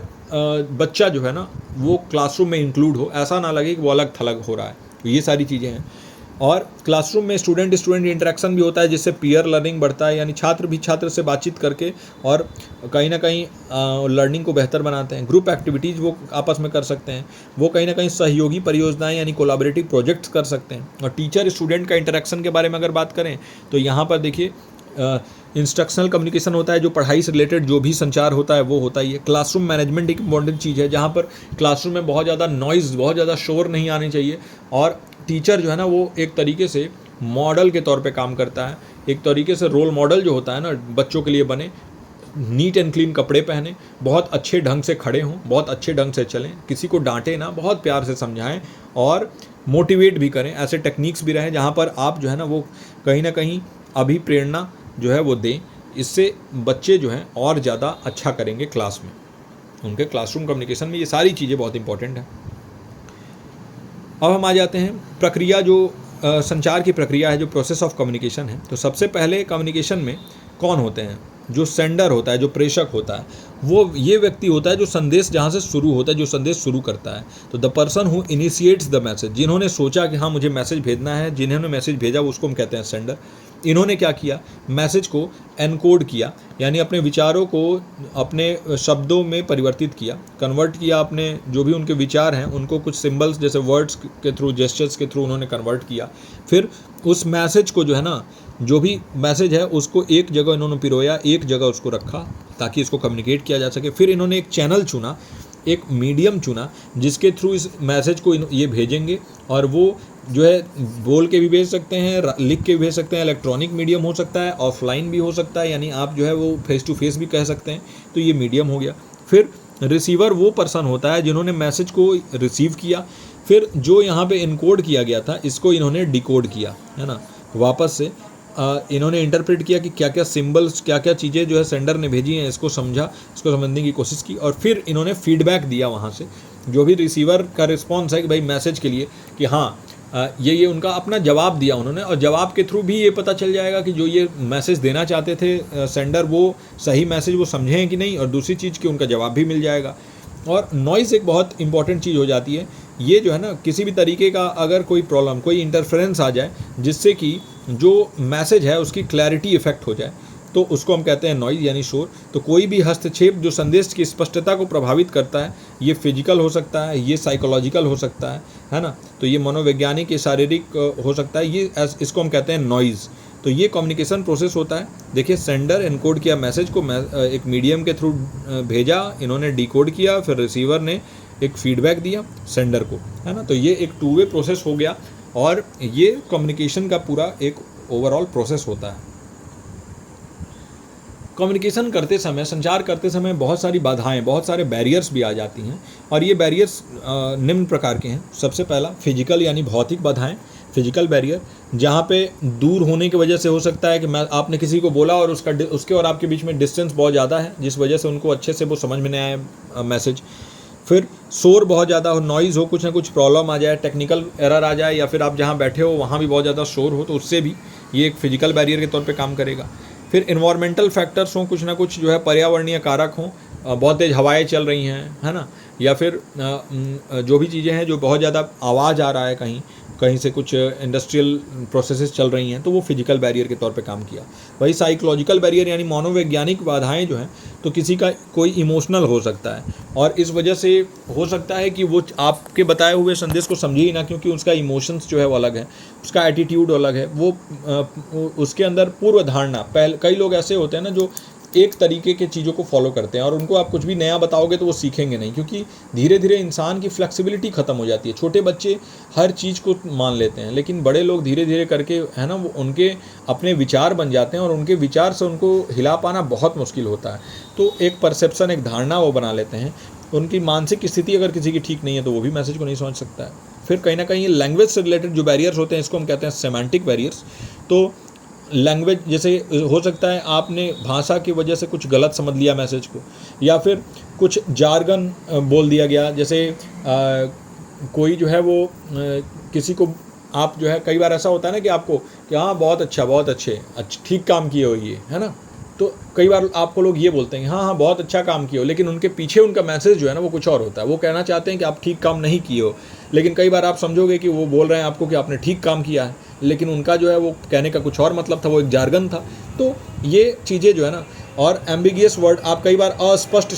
बच्चा जो है ना वो क्लासरूम में इंक्लूड हो, ऐसा ना लगे कि वो अलग थलग हो रहा है। तो ये सारी चीज़ें हैं। और क्लासरूम में स्टूडेंट इंटरेक्शन भी होता है, जिससे पीयर लर्निंग बढ़ता है, यानी छात्र भी छात्र से बातचीत करके और कहीं ना कहीं लर्निंग को बेहतर बनाते हैं। ग्रुप एक्टिविटीज़ वो आपस में कर सकते हैं, वो कहीं ना कहीं सहयोगी परियोजनाएं यानी कोलैबोरेटिव प्रोजेक्ट्स कर सकते हैं। और टीचर स्टूडेंट का इंटरेक्शन के बारे में अगर बात करें तो यहाँ पर देखिए इंस्ट्रक्शनल कम्युनिकेशन होता है, जो पढ़ाई से रिलेटेड जो भी संचार होता है वो होता ही है। क्लासरूम मैनेजमेंट एक इम्पॉर्टेंट चीज़ है, जहाँ पर क्लासरूम में बहुत ज़्यादा नॉइज़, बहुत ज़्यादा शोर नहीं आनी चाहिए, और टीचर जो है ना वो एक तरीके से मॉडल के तौर पे काम करता है, एक तरीके से रोल मॉडल जो होता है ना बच्चों के लिए बने, नीट एंड क्लीन कपड़े पहने, बहुत अच्छे ढंग से खड़े हों, बहुत अच्छे ढंग से चलें, किसी को डांटे ना, बहुत प्यार से समझाएं और मोटिवेट भी करें। ऐसे टेक्निक्स भी रहें जहाँ पर आप जो है ना वो कहीं ना कहीं अभिप्रेरणा जो है वो दें। इससे बच्चे जो हैं और ज़्यादा अच्छा करेंगे क्लास में, उनके क्लासरूम कम्युनिकेशन में ये सारी चीज़ें बहुत इंपॉर्टेंट हैं। अब हम आ जाते हैं प्रक्रिया, जो संचार की प्रक्रिया है, जो प्रोसेस ऑफ कम्युनिकेशन है। तो सबसे पहले कम्युनिकेशन में कौन होते हैं? जो सेंडर होता है, जो प्रेषक होता है, वो ये व्यक्ति होता है जो संदेश जहाँ से शुरू होता है, जो संदेश शुरू करता है। तो the person who initiates the message, जिन्होंने सोचा कि हाँ मुझे मैसेज भेजना है, जिन्होंने मैसेज भेजा उसको हम कहते हैं सेंडर। इन्होंने क्या किया? मैसेज को एनकोड किया, यानी अपने विचारों को अपने शब्दों में परिवर्तित किया, कन्वर्ट किया। अपने जो भी उनके विचार हैं उनको कुछ सिंबल्स जैसे वर्ड्स के थ्रू, जेस्चर्स के थ्रू उन्होंने कन्वर्ट किया। फिर उस मैसेज को जो है ना, जो भी मैसेज है उसको एक जगह इन्होंने पिरोया, एक जगह उसको रखा ताकि इसको कम्युनिकेट किया जा सके। फिर इन्होंने एक चैनल चुना, एक मीडियम चुना जिसके थ्रू इस मैसेज को ये भेजेंगे, और वो जो है बोल के भी भेज सकते हैं, लिख के भी भेज सकते हैं, इलेक्ट्रॉनिक मीडियम हो सकता है, ऑफलाइन भी हो सकता है, यानी आप जो है वो फेस टू फेस भी कह सकते हैं। तो ये मीडियम हो गया। फिर रिसीवर वो पर्सन होता है जिन्होंने मैसेज को रिसीव किया, फिर जो यहाँ पे इनकोड किया गया था इसको इन्होंने डिकोड किया, है ना, वापस से इन्होंने इंटरप्रेट किया कि क्या क्या सिंबल्स, क्या क्या चीज़ें जो है सेंडर ने भेजी हैं, इसको समझा, इसको समझने की कोशिश की, और फिर इन्होंने फीडबैक दिया वहाँ से, जो भी रिसीवर का रिस्पॉन्स है कि भाई मैसेज के लिए कि हाँ ये उनका अपना जवाब दिया उन्होंने, और जवाब के थ्रू भी ये पता चल जाएगा कि जो ये मैसेज देना चाहते थे सेंडर, वो सही मैसेज वो समझे हैं कि नहीं, और दूसरी चीज़ कि उनका जवाब भी मिल जाएगा। और नॉइज़ एक बहुत इंपॉर्टेंट चीज़ हो जाती है। ये जो है ना, किसी भी तरीके का अगर कोई प्रॉब्लम, कोई इंटरफेरेंस आ जाए जिससे कि जो मैसेज है उसकी क्लैरिटी इफेक्ट हो जाए, तो उसको हम कहते हैं नॉइज़ यानी शोर। तो कोई भी हस्तक्षेप जो संदेश की स्पष्टता को प्रभावित करता है, ये फिजिकल हो सकता है, ये साइकोलॉजिकल हो सकता है ना, तो ये मनोवैज्ञानिक, ये शारीरिक हो सकता है, ये इसको हम कहते हैं नॉइज़। तो ये कम्युनिकेशन प्रोसेस होता है। देखिए, सेंडर एनकोड किया मैसेज को, एक मीडियम के थ्रू भेजा, इन्होंने डिकोड किया, फिर रिसीवर ने एक फीडबैक दिया सेंडर को, है ना। तो ये एक टू वे प्रोसेस हो गया, और ये कम्युनिकेशन का पूरा एक ओवरऑल प्रोसेस होता है। कम्युनिकेशन करते समय, संचार करते समय बहुत सारी बाधाएं, बहुत सारे बैरियर्स भी आ जाती हैं, और ये बैरियर्स निम्न प्रकार के हैं। सबसे पहला फिजिकल यानी भौतिक बाधाएं, फिजिकल बैरियर, जहाँ पे दूर होने की वजह से हो सकता है कि आपने किसी को बोला और उसके और आपके बीच में डिस्टेंस बहुत ज़्यादा है, जिस वजह से उनको अच्छे से वो समझ में नहीं आया मैसेज। फिर शोर बहुत ज़्यादा हो, नॉइज़ हो, कुछ ना कुछ प्रॉब्लम आ जाए, टेक्निकल एरर आ जाए, या फिर आप जहाँ बैठे हो वहाँ भी बहुत ज़्यादा शोर हो, तो उससे भी ये एक फिजिकल बैरियर के तौर पे काम करेगा। फिर इन्वायरमेंटल फैक्टर्स हों, कुछ ना कुछ जो है पर्यावरणीय कारक हों, बहुत तेज़ हवाएं चल रही हैं, है ना, या फिर जो भी चीज़ें हैं, जो बहुत ज़्यादा आवाज़ आ रहा है, कहीं से कुछ इंडस्ट्रियल प्रोसेसेस चल रही हैं, तो वो फिजिकल बैरियर के तौर पे काम किया। वही साइकोलॉजिकल बैरियर यानी मनोवैज्ञानिक बाधाएं जो हैं, तो किसी का कोई इमोशनल हो सकता है, और इस वजह से हो सकता है कि वो आपके बताए हुए संदेश को समझे ही ना, क्योंकि उसका इमोशंस जो है वो अलग है, उसका एटीट्यूड अलग है, वो उसके अंदर पूर्व धारणा, कई लोग ऐसे होते हैं ना जो एक तरीके के चीज़ों को फॉलो करते हैं, और उनको आप कुछ भी नया बताओगे तो वो सीखेंगे नहीं, क्योंकि धीरे धीरे इंसान की फ्लेक्सिबिलिटी ख़त्म हो जाती है। छोटे बच्चे हर चीज़ को मान लेते हैं, लेकिन बड़े लोग धीरे धीरे करके, है ना, वो उनके अपने विचार बन जाते हैं, और उनके विचार से उनको हिला पाना बहुत मुश्किल होता है। तो एक परसेप्शन, एक धारणा वो बना लेते हैं। उनकी मानसिक स्थिति अगर किसी की ठीक नहीं है तो वो भी मैसेज को नहीं समझ सकता है। फिर कहीं ना कहीं लैंग्वेज से रिलेटेड जो बैरियर्स होते हैं, इसको हम कहते हैं सेमांटिक बैरियर्स। तो लैंग्वेज, जैसे हो सकता है आपने भाषा की वजह से कुछ गलत समझ लिया मैसेज को, या फिर कुछ जार्गन बोल दिया गया, जैसे कोई जो है वो किसी को, आप जो है, कई बार ऐसा होता है ना कि आपको कि हाँ बहुत अच्छा, बहुत अच्छे, ठीक काम किए हो ये, है ना। तो कई बार आपको लोग ये बोलते हैं हाँ हाँ बहुत अच्छा काम किए हो, लेकिन उनके पीछे उनका मैसेज जो है ना वो कुछ और होता है। वो कहना चाहते हैं कि आप ठीक काम नहीं किए हो, लेकिन कई बार आप समझोगे कि वो बोल रहे हैं आपको कि आपने ठीक काम किया है, लेकिन उनका जो है वो कहने का कुछ और मतलब था, वो एक जार्गन था। तो ये चीज़ें जो है ना, और एम्बिगियस वर्ड, आप कई बार अस्पष्ट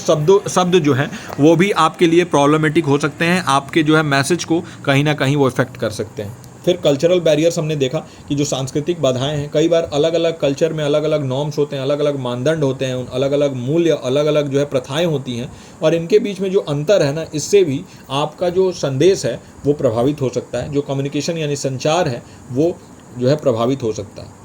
शब्द जो हैं वो भी आपके लिए प्रॉब्लमेटिक हो सकते हैं, आपके जो है मैसेज को कहीं ना कहीं वो इफेक्ट कर सकते हैं। फिर कल्चरल बैरियर्स हमने देखा कि जो सांस्कृतिक बाधाएं हैं, कई बार अलग अलग कल्चर में अलग अलग नॉर्म्स होते हैं, अलग अलग मानदंड होते हैं, अलग अलग मूल्य, अलग अलग जो है प्रथाएं होती हैं, और इनके बीच में जो अंतर है ना, इससे भी आपका जो संदेश है वो प्रभावित हो सकता है, जो कम्युनिकेशन यानी संचार है वो जो है प्रभावित हो सकता है।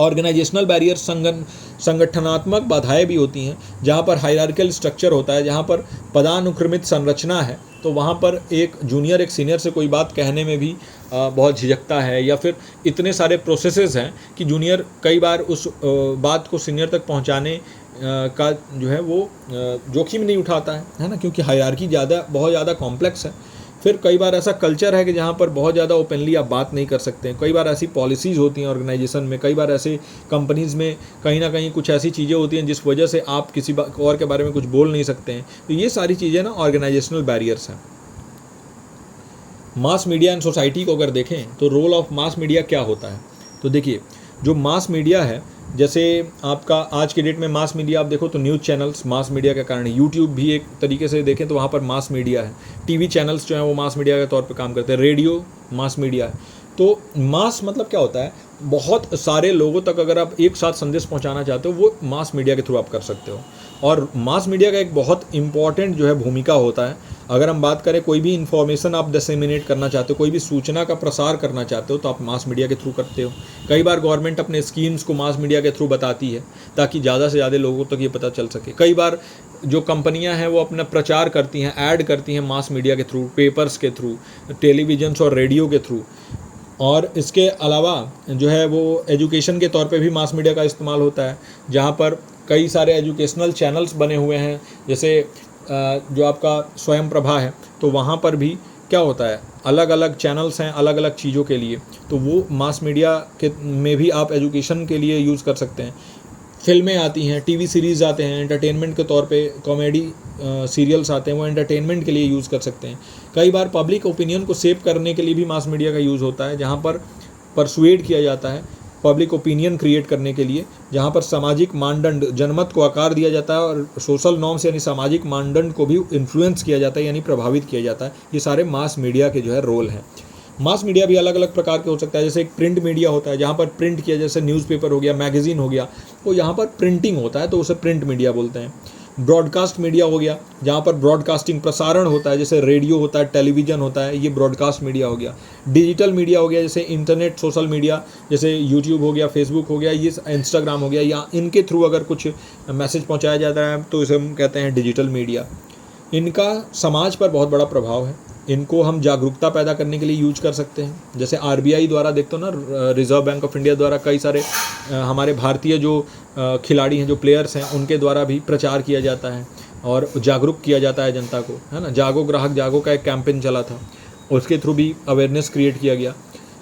ऑर्गेनाइजेशनल बैरियर संगठनात्मक बाधाएं भी होती हैं, जहाँ पर हायरार्किकल स्ट्रक्चर होता है, जहाँ पर पदानुक्रमित संरचना है, तो वहाँ पर एक जूनियर एक सीनियर से कोई बात कहने में भी बहुत झिझकता है, या फिर इतने सारे प्रोसेसेस हैं कि जूनियर कई बार उस बात को सीनियर तक पहुँचाने का जो है वो जोखिम नहीं उठाता है ना, क्योंकि हायरार्की बहुत ज़्यादा कॉम्प्लेक्स है। फिर कई बार ऐसा कल्चर है कि जहाँ पर बहुत ज़्यादा ओपनली आप बात नहीं कर सकते हैं। कई बार ऐसी पॉलिसीज़ होती हैं ऑर्गेनाइजेशन में, कई बार ऐसे कंपनीज़ में कहीं ना कहीं कुछ ऐसी चीज़ें होती हैं जिस वजह से आप किसी और के बारे में कुछ बोल नहीं सकते हैं। तो ये सारी चीज़ें ना ऑर्गेनाइजेशनल बैरियर्स हैं। मास मीडिया एंड सोसाइटी को अगर देखें तो रोल ऑफ मास मीडिया क्या होता है, तो देखिए जो मास मीडिया है, जैसे आपका आज के डेट में मास मीडिया आप देखो तो न्यूज़ चैनल्स मास मीडिया के कारण, यूट्यूब भी एक तरीके से देखें तो वहाँ पर मास मीडिया है, टीवी चैनल्स जो हैं वो मास मीडिया के तौर पे काम करते हैं, रेडियो मास मीडिया है। तो मास मतलब क्या होता है, बहुत सारे लोगों तक अगर आप एक साथ संदेश पहुंचाना चाहते हो वो मास मीडिया के थ्रू आप कर सकते हो। और मास मीडिया का एक बहुत इंपॉर्टेंट जो है भूमिका होता है। अगर हम बात करें कोई भी इन्फॉर्मेशन आप डिसेमिनेट करना चाहते हो, कोई भी सूचना का प्रसार करना चाहते हो, तो आप मास मीडिया के थ्रू करते हो। कई बार गवर्नमेंट अपने स्कीम्स को मास मीडिया के थ्रू बताती है ताकि ज़्यादा से ज़्यादा लोगों तक ये पता चल सके। कई बार जो कंपनियां हैं वो अपना प्रचार करती हैं, ऐड करती हैं मास मीडिया के थ्रू, पेपर्स के थ्रू, टेलीविजन्स और रेडियो के थ्रू। और इसके अलावा जो है वो एजुकेशन के तौर पे भी मास मीडिया का इस्तेमाल होता है, जहाँ पर कई सारे एजुकेशनल चैनल्स बने हुए हैं। जैसे जो आपका स्वयं प्रभा है, तो वहाँ पर भी क्या होता है, अलग अलग चैनल्स हैं अलग अलग चीज़ों के लिए, तो वो मास मीडिया के में भी आप एजुकेशन के लिए यूज़ कर सकते हैं। फिल्में आती हैं, टीवी सीरीज़ आते हैं, एंटरटेनमेंट के तौर पे कॉमेडी सीरियल्स आते हैं, वो एंटरटेनमेंट के लिए यूज़ कर सकते हैं। कई बार पब्लिक ओपिनियन को सेव करने के लिए भी मास मीडिया का यूज़ होता है, जहाँ पर परसुएड किया जाता है पब्लिक ओपिनियन क्रिएट करने के लिए, जहाँ पर सामाजिक मानदंड जनमत को आकार दिया जाता है और सोशल नॉर्म्स यानी सामाजिक मानदंड को भी इन्फ्लुएंस किया जाता है, यानी प्रभावित किया जाता है। ये सारे मास मीडिया के जो है रोल हैं। मास मीडिया भी अलग अलग प्रकार के हो सकता है। जैसे एक प्रिंट मीडिया होता है, जहाँ पर प्रिंट किया, जैसे न्यूज़पेपर हो गया, मैगजीन हो गया, तो यहाँ पर प्रिंटिंग होता है तो उसे प्रिंट मीडिया बोलते हैं। ब्रॉडकास्ट मीडिया हो गया, जहाँ पर ब्रॉडकास्टिंग प्रसारण होता है, जैसे रेडियो होता है, टेलीविज़न होता है, ये ब्रॉडकास्ट मीडिया हो गया। डिजिटल मीडिया हो गया, जैसे इंटरनेट सोशल मीडिया, जैसे यूट्यूब हो गया, फेसबुक हो गया, ये इंस्टाग्राम हो गया, या इनके थ्रू अगर कुछ मैसेज पहुँचाया जाता है तो इसे हम कहते हैं डिजिटल मीडिया। इनका समाज पर बहुत बड़ा प्रभाव है। इनको हम जागरूकता पैदा करने के लिए यूज कर सकते हैं। जैसे आरबीआई द्वारा देखते हो ना, रिजर्व बैंक ऑफ इंडिया द्वारा कई सारे हमारे भारतीय जो खिलाड़ी हैं, जो प्लेयर्स हैं, उनके द्वारा भी प्रचार किया जाता है और जागरूक किया जाता है जनता को, है ना। जागो ग्राहक जागो का एक कैंपेन चला था, उसके थ्रू भी अवेयरनेस क्रिएट किया गया।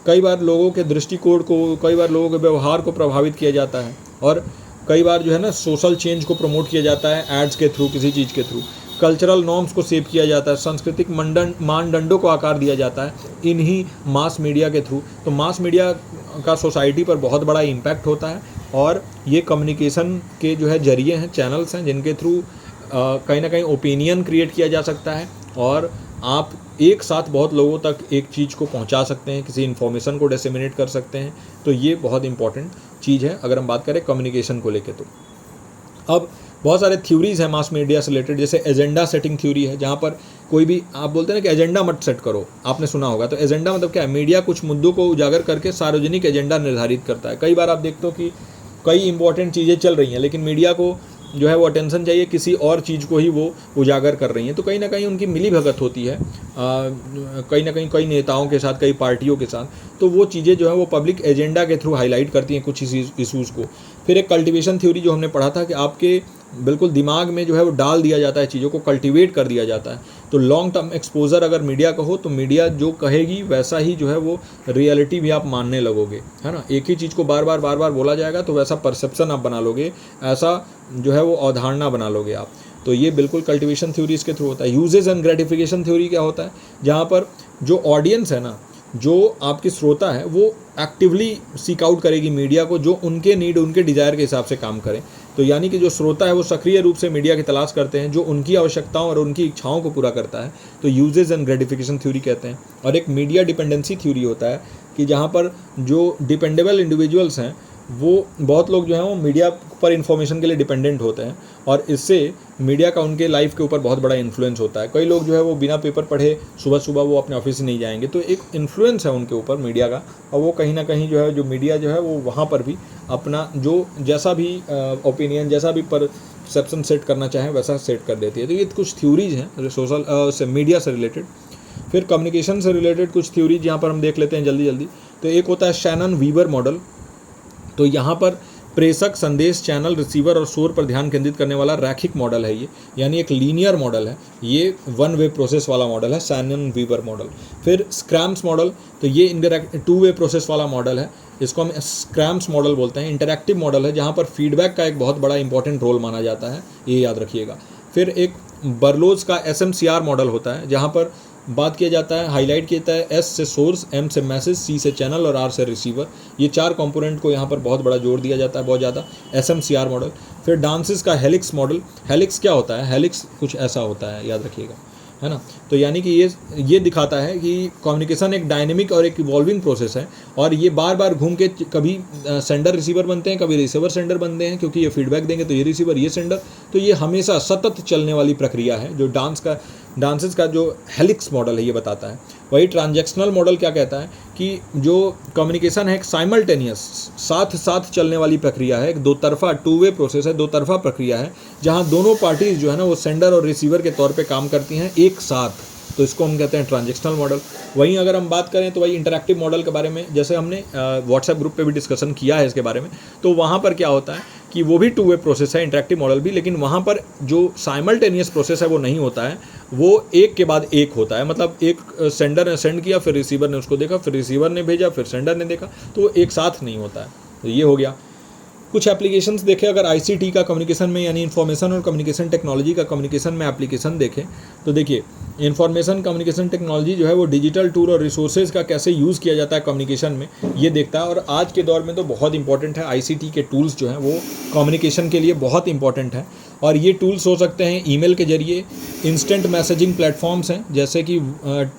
कई बार लोगों के दृष्टिकोण को, कई बार लोगों के व्यवहार को प्रभावित किया जाता है, और कई बार जो है ना सोशल चेंज को प्रमोट किया जाता है एड्स के थ्रू, किसी चीज़ के थ्रू। कल्चरल नॉर्म्स को सेव किया जाता है, सांस्कृतिक मानदंडों को आकार दिया जाता है इन्हीं मास मीडिया के थ्रू। तो मास मीडिया का सोसाइटी पर बहुत बड़ा इम्पैक्ट होता है, और ये कम्युनिकेशन के जो है जरिए हैं, चैनल्स हैं, जिनके थ्रू कहीं ना कहीं ओपिनियन क्रिएट किया जा सकता है, और आप एक साथ बहुत लोगों तक एक चीज़ को पहुंचा सकते हैं, किसी इन्फॉर्मेशन को डिसेमिनेट कर सकते हैं। तो ये बहुत इंपॉर्टेंट चीज़ है अगर हम बात करें कम्युनिकेशन को लेके। तो अब बहुत सारे थ्योरीज हैं मास मीडिया से रिलेटेड, जैसे एजेंडा सेटिंग थ्योरी है, जहाँ पर कोई भी आप बोलते हैं ना कि एजेंडा मत सेट करो, आपने सुना होगा। तो एजेंडा मतलब क्या है, मीडिया कुछ मुद्दों को उजागर करके सार्वजनिक एजेंडा निर्धारित करता है। कई बार आप देखते हो कि कई इंपॉर्टेंट चीज़ें चल रही हैं, लेकिन मीडिया को जो है वो अटेंशन चाहिए, किसी और चीज़ को ही वो उजागर कर रही हैं। तो कहीं ना कहीं उनकी मिली भगत होती है कहीं ना कहीं कई नेताओं के साथ, कई पार्टियों के साथ। तो वो चीज़ें जो है वो पब्लिक एजेंडा के थ्रू हाईलाइट करती हैं कुछ इशूज़ को। फिर एक कल्टिवेशन थ्योरी जो हमने पढ़ा था कि आपके बिल्कुल दिमाग में जो है वो डाल दिया जाता है, चीज़ों को कल्टिवेट कर दिया जाता है। तो लॉन्ग टर्म एक्सपोजर अगर मीडिया का हो, तो मीडिया जो कहेगी वैसा ही जो है वो रियलिटी भी आप मानने लगोगे, है ना। एक ही चीज़ को बार बार बोला जाएगा तो वैसा परसेप्शन आप बना लोगे, ऐसा जो है वो अवधारणा बना लोगे आप। तो ये बिल्कुल कल्टिवेशन थ्योरी इसके थ्रू होता है। यूजेज एंड ग्रेटिफिकेशन थ्योरी क्या होता है, जहाँ पर जो ऑडियंस है ना, जो आपकी श्रोता है, वो एक्टिवली सीक आउट करेगी मीडिया को, जो उनके नीड, उनके डिज़ायर के हिसाब से काम करें। तो यानी कि जो श्रोता है वो सक्रिय रूप से मीडिया की तलाश करते हैं, जो उनकी आवश्यकताओं और उनकी इच्छाओं को पूरा करता है। तो यूजेज एंड ग्रेटिफिकेशन थ्योरी कहते हैं। और एक मीडिया डिपेंडेंसी थ्योरी होता है कि जहाँ पर जो डिपेंडेबल इंडिविजुअल्स हैं वो बहुत लोग जो हैं वो मीडिया पर इन्फॉर्मेशन के लिए डिपेंडेंट होते हैं और इससे मीडिया का उनके लाइफ के ऊपर बहुत बड़ा इन्फ्लुएंस होता है। कई लोग जो है वो बिना पेपर पढ़े सुबह सुबह वो अपने ऑफिस से नहीं जाएंगे, तो एक इन्फ्लुएंस है उनके ऊपर मीडिया का, और वो कहीं ना कहीं जो है जो मीडिया जो है वो वहाँ पर भी अपना जो जैसा भी ओपिनियन, जैसा भी परसेप्शन सेट करना चाहे वैसा सेट कर देती है। तो ये कुछ थ्योरीज हैं सोशल से मीडिया से रिलेटेड। फिर कम्युनिकेशन से रिलेटेड कुछ थ्योरीज यहाँ पर हम देख लेते हैं जल्दी जल्दी। तो एक होता है शैनन वीवर मॉडल। तो यहाँ पर प्रेषक, संदेश, चैनल, रिसीवर और शोर पर ध्यान केंद्रित करने वाला रैखिक मॉडल है ये, यानी एक लीनियर मॉडल है ये, वन वे प्रोसेस वाला मॉडल है शैनन वीवर मॉडल। फिर स्क्रैम्स मॉडल, तो ये इंटरैक्ट टू वे प्रोसेस वाला मॉडल है, इसको हम स्क्रैम्स मॉडल बोलते हैं। इंटरैक्टिव मॉडल है जहाँ पर फीडबैक का एक बहुत बड़ा इंपॉर्टेंट रोल माना जाता है, ये याद रखिएगा। फिर एक बर्लोज का SMCR मॉडल होता है जहाँ पर बात किया जाता है, हाईलाइट किया जाता है S से सोर्स, M से मैसेज, C से चैनल और R से रिसीवर। ये 4 कंपोनेंट को यहाँ पर बहुत बड़ा जोर दिया जाता है, बहुत ज़्यादा, SMCR मॉडल। फिर डांसिस का हेलिक्स मॉडल। हेलिक्स क्या होता है? हेलिक्स कुछ ऐसा होता है, याद रखिएगा, है ना। तो यानी कि ये दिखाता है कि कम्युनिकेशन एक डायनेमिक और एक इवॉल्विंग प्रोसेस है, और ये बार बार घूम के कभी सेंडर रिसीवर बनते हैं, कभी रिसीवर सेंडर बनते हैं, क्योंकि ये फीडबैक देंगे तो ये रिसीवर, ये सेंडर। तो ये हमेशा सतत चलने वाली प्रक्रिया है जो डांसेस का जो हेलिक्स मॉडल है ये बताता है। वही ट्रांजैक्शनल मॉडल क्या कहता है कि जो कम्युनिकेशन है एक साइमल्टेनियस, साथ साथ चलने वाली प्रक्रिया है, एक दो तरफा टू वे प्रोसेस है, दो तरफा प्रक्रिया है, जहाँ दोनों पार्टीज जो है ना वो सेंडर और रिसीवर के तौर पे काम करती हैं एक साथ। तो इसको हम कहते हैं ट्रांजैक्शनल मॉडल। वहीं अगर हम बात करें तो वही इंटरैक्टिव मॉडल के बारे में, जैसे हमने व्हाट्सएप ग्रुप पे भी डिस्कशन किया है इसके बारे में, तो वहाँ पर क्या होता है कि वो भी टू वे प्रोसेस है, इंटरैक्टिव मॉडल भी, लेकिन वहाँ पर जो साइमल्टेनियस प्रोसेस है वो नहीं होता है, वो एक के बाद एक होता है। मतलब एक सेंडर ने सेंड किया, फिर रिसीवर ने उसको देखा, फिर रिसीवर ने भेजा, फिर सेंडर ने देखा, तो वो एक साथ नहीं होता है। तो ये हो गया। कुछ एप्लीकेशंस देखें अगर ICT का कम्युनिकेशन में, यानी इन्फॉर्मेशन और कम्युनिकेशन टेक्नोलॉजी का कम्युनिकेशन में एप्लीकेशन देखें तो देखिए इन्फॉर्मेशन कम्युनिकेशन टेक्नोलॉजी जो है वो डिजिटल टूल और रिसोर्सेज का कैसे यूज़ किया जाता है कम्युनिकेशन में, ये देखता है। और आज के दौर में तो बहुत इंपॉर्टेंट है, ICT के टूल्स जो हैं वो कम्युनिकेशन के लिए बहुत इंपॉर्टेंट है। और ये टूल्स हो सकते हैं ईमेल के जरिए, इंस्टेंट मैसेजिंग प्लेटफॉर्म्स हैं जैसे कि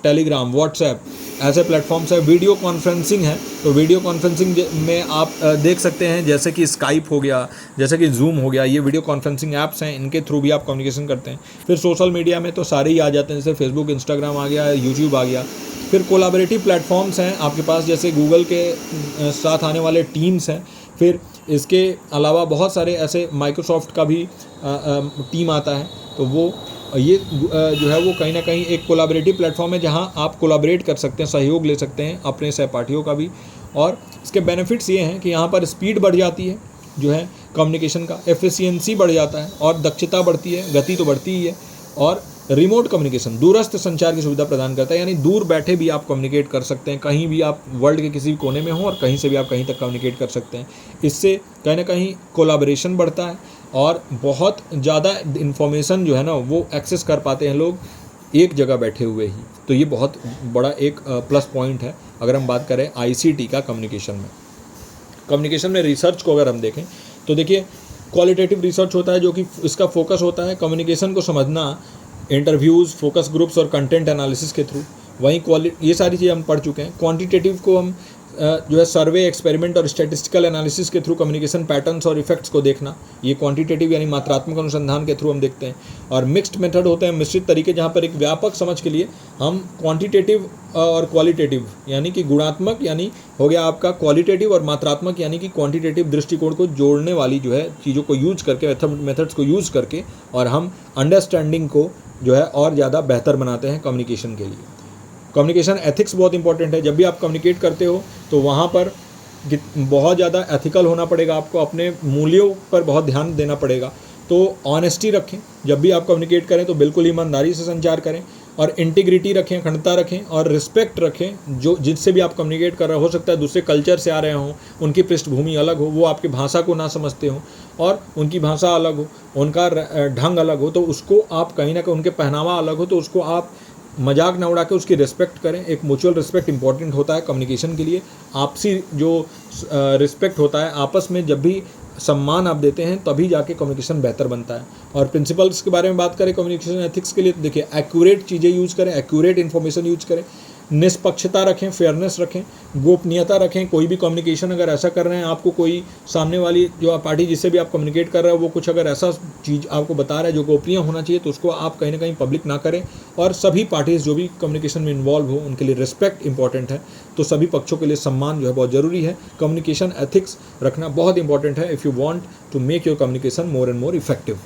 टेलीग्राम, व्हाट्सएप, ऐसे प्लेटफॉर्म्स है। वीडियो कॉन्फ्रेंसिंग है, तो वीडियो कॉन्फ्रेंसिंग में आप देख सकते हैं जैसे कि स्काइप हो गया, जैसे कि जूम हो गया, ये वीडियो कॉन्फ्रेंसिंग ऐप्स हैं, इनके थ्रू भी आप कम्युनिकेशन करते हैं। फिर सोशल मीडिया में तो सारे ही आ जाते हैं, जैसे फेसबुक, इंस्टाग्राम आ गया, यूट्यूब आ गया। फिर कोलाबरेटिव प्लेटफॉर्म्स हैं आपके पास, जैसे गूगल के साथ आने वाले टीम्स हैं। फिर इसके अलावा बहुत सारे ऐसे माइक्रोसॉफ्ट का भी टीम आता है, तो वो ये जो है वो कहीं ना कहीं एक कोलाबरेटिव प्लेटफॉर्म है जहां आप कोलाबरेट कर सकते हैं, सहयोग ले सकते हैं अपने सहपाठियों का भी। और इसके बेनिफिट्स ये हैं कि यहाँ पर स्पीड बढ़ जाती है जो है कम्युनिकेशन का, एफिशिएंसी बढ़ जाता है और दक्षता बढ़ती है, गति तो बढ़ती ही है। और रिमोट कम्युनिकेशन, दूरस्थ संचार की सुविधा प्रदान करता है, यानी दूर बैठे भी आप कम्युनिकेट कर सकते हैं, कहीं भी आप वर्ल्ड के किसी भी कोने में हो और कहीं से भी आप कहीं तक कम्युनिकेट कर सकते हैं। इससे कहीं ना कहीं कोलाबरेशन बढ़ता है और बहुत ज़्यादा इन्फॉर्मेशन जो है ना वो एक्सेस कर पाते हैं लोग एक जगह बैठे हुए ही। तो ये बहुत बड़ा एक प्लस पॉइंट है अगर हम बात करें ICT का कम्युनिकेशन में। कम्युनिकेशन में रिसर्च को अगर हम देखें तो देखिए क्वालिटेटिव रिसर्च होता है जो कि इसका फोकस होता है कम्युनिकेशन को समझना, इंटरव्यूज़, फोकस ग्रुप्स और कंटेंट एनालिसिस के थ्रू। वहीं ये सारी चीज़ें हम पढ़ चुके हैं। क्वांटिटेटिव को हम जो है सर्वे, एक्सपेरिमेंट और स्टैटिस्टिकल एनालिसिस के थ्रू कम्युनिकेशन पैटर्न्स और इफेक्ट्स को देखना, ये क्वांटिटेटिव यानी मात्रात्मक अनुसंधान के थ्रू हम देखते हैं। और मिक्स्ड मेथड होते हैं, मिश्रित तरीके, जहाँ पर एक व्यापक समझ के लिए हम क्वांटिटेटिव और क्वालिटेटिव यानी कि गुणात्मक यानी हो गया आपका क्वालिटेटिव, और मात्रात्मक यानी कि क्वांटिटेटिव दृष्टिकोण को जोड़ने वाली जो है चीज़ों को यूज़ करके, मेथड्स को यूज़ करके, और हम अंडरस्टैंडिंग को जो है और ज़्यादा बेहतर बनाते हैं कम्युनिकेशन के लिए। कम्युनिकेशन एथिक्स बहुत इंपॉर्टेंट है। जब भी आप कम्युनिकेट करते हो तो वहाँ पर बहुत ज़्यादा एथिकल होना पड़ेगा, आपको अपने मूल्यों पर बहुत ध्यान देना पड़ेगा। तो ऑनेस्टी रखें, जब भी आप कम्युनिकेट करें तो बिल्कुल ईमानदारी से संचार करें, और इंटीग्रिटी रखें, अखंडता रखें, और रिस्पेक्ट रखें। जो जिससे भी आप कम्युनिकेट कर रहे हो सकता है दूसरे कल्चर से आ रहे हों, उनकी पृष्ठभूमि अलग हो, वो आपकी भाषा को ना समझते हो और उनकी भाषा अलग हो, उनका ढंग अलग हो, तो उसको आप कहीं ना कहीं, उनके पहनावा अलग हो तो उसको आप मजाक ना उड़ा के उसकी रिस्पेक्ट करें। एक म्यूचुअल रिस्पेक्ट इंपॉर्टेंट होता है कम्युनिकेशन के लिए। आपसी जो रिस्पेक्ट होता है, आपस में जब भी सम्मान आप देते हैं तभी जाके कम्युनिकेशन बेहतर बनता है। और प्रिंसिपल्स के बारे में बात करें कम्युनिकेशन एथिक्स के लिए, तो देखिए एक्यूरेट चीज़ें यूज़ करें, एक्यूरेट इन्फॉर्मेशन यूज़ करें, निष्पक्षता रखें, फेयरनेस रखें, गोपनीयता रखें। कोई भी कम्युनिकेशन अगर ऐसा कर रहे हैं, आपको कोई सामने वाली जो पार्टी जिससे भी आप कम्युनिकेट कर रहे हो वो कुछ अगर ऐसा चीज़ आपको बता रहा है जो गोपनीय होना चाहिए, तो उसको आप कहीं ना कहीं पब्लिक ना करें। और सभी पार्टीज़ जो भी कम्युनिकेशन में इन्वॉल्व हो उनके लिए रिस्पेक्ट इंपॉर्टेंट है, तो सभी पक्षों के लिए सम्मान जो है बहुत ज़रूरी है। कम्युनिकेशन एथिक्स रखना बहुत इंपॉर्टेंट है if you want to make your communication more and more effective.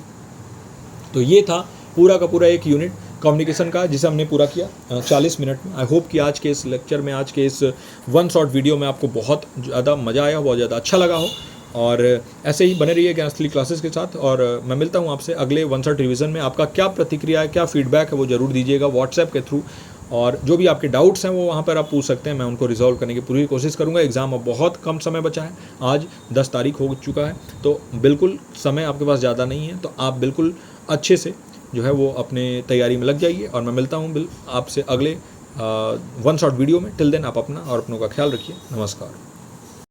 तो ये था पूरा का पूरा एक यूनिट कम्युनिकेशन का जिसे हमने पूरा किया 40 मिनट में। आई होप कि आज के इस लेक्चर में, आज के इस वन शॉट वीडियो में आपको बहुत ज़्यादा मज़ा आया हो, बहुत ज़्यादा अच्छा लगा हो। और ऐसे ही बने रहिए ज्ञानस्थली क्लासेस के साथ। और मैं मिलता हूँ आपसे अगले वन शॉट रिवीजन में। आपका क्या प्रतिक्रिया है, क्या फीडबैक है, वो ज़रूर दीजिएगा व्हाट्सएप के थ्रू। और जो भी आपके डाउट्स हैं वो वहाँ पर आप पूछ सकते हैं, मैं उनको रिजॉल्व करने की पूरी कोशिश करूँगा। एग्ज़ाम अब बहुत कम समय बचा है, आज 10 तारीख हो चुका है, तो बिल्कुल समय आपके पास ज़्यादा नहीं है। तो आप बिल्कुल अच्छे से जो है वो अपने तैयारी में लग जाइए। और मैं मिलता हूँ आपसे अगले वन शॉट वीडियो में। टिल देन आप अपना और अपनों का ख्याल रखिए। नमस्कार।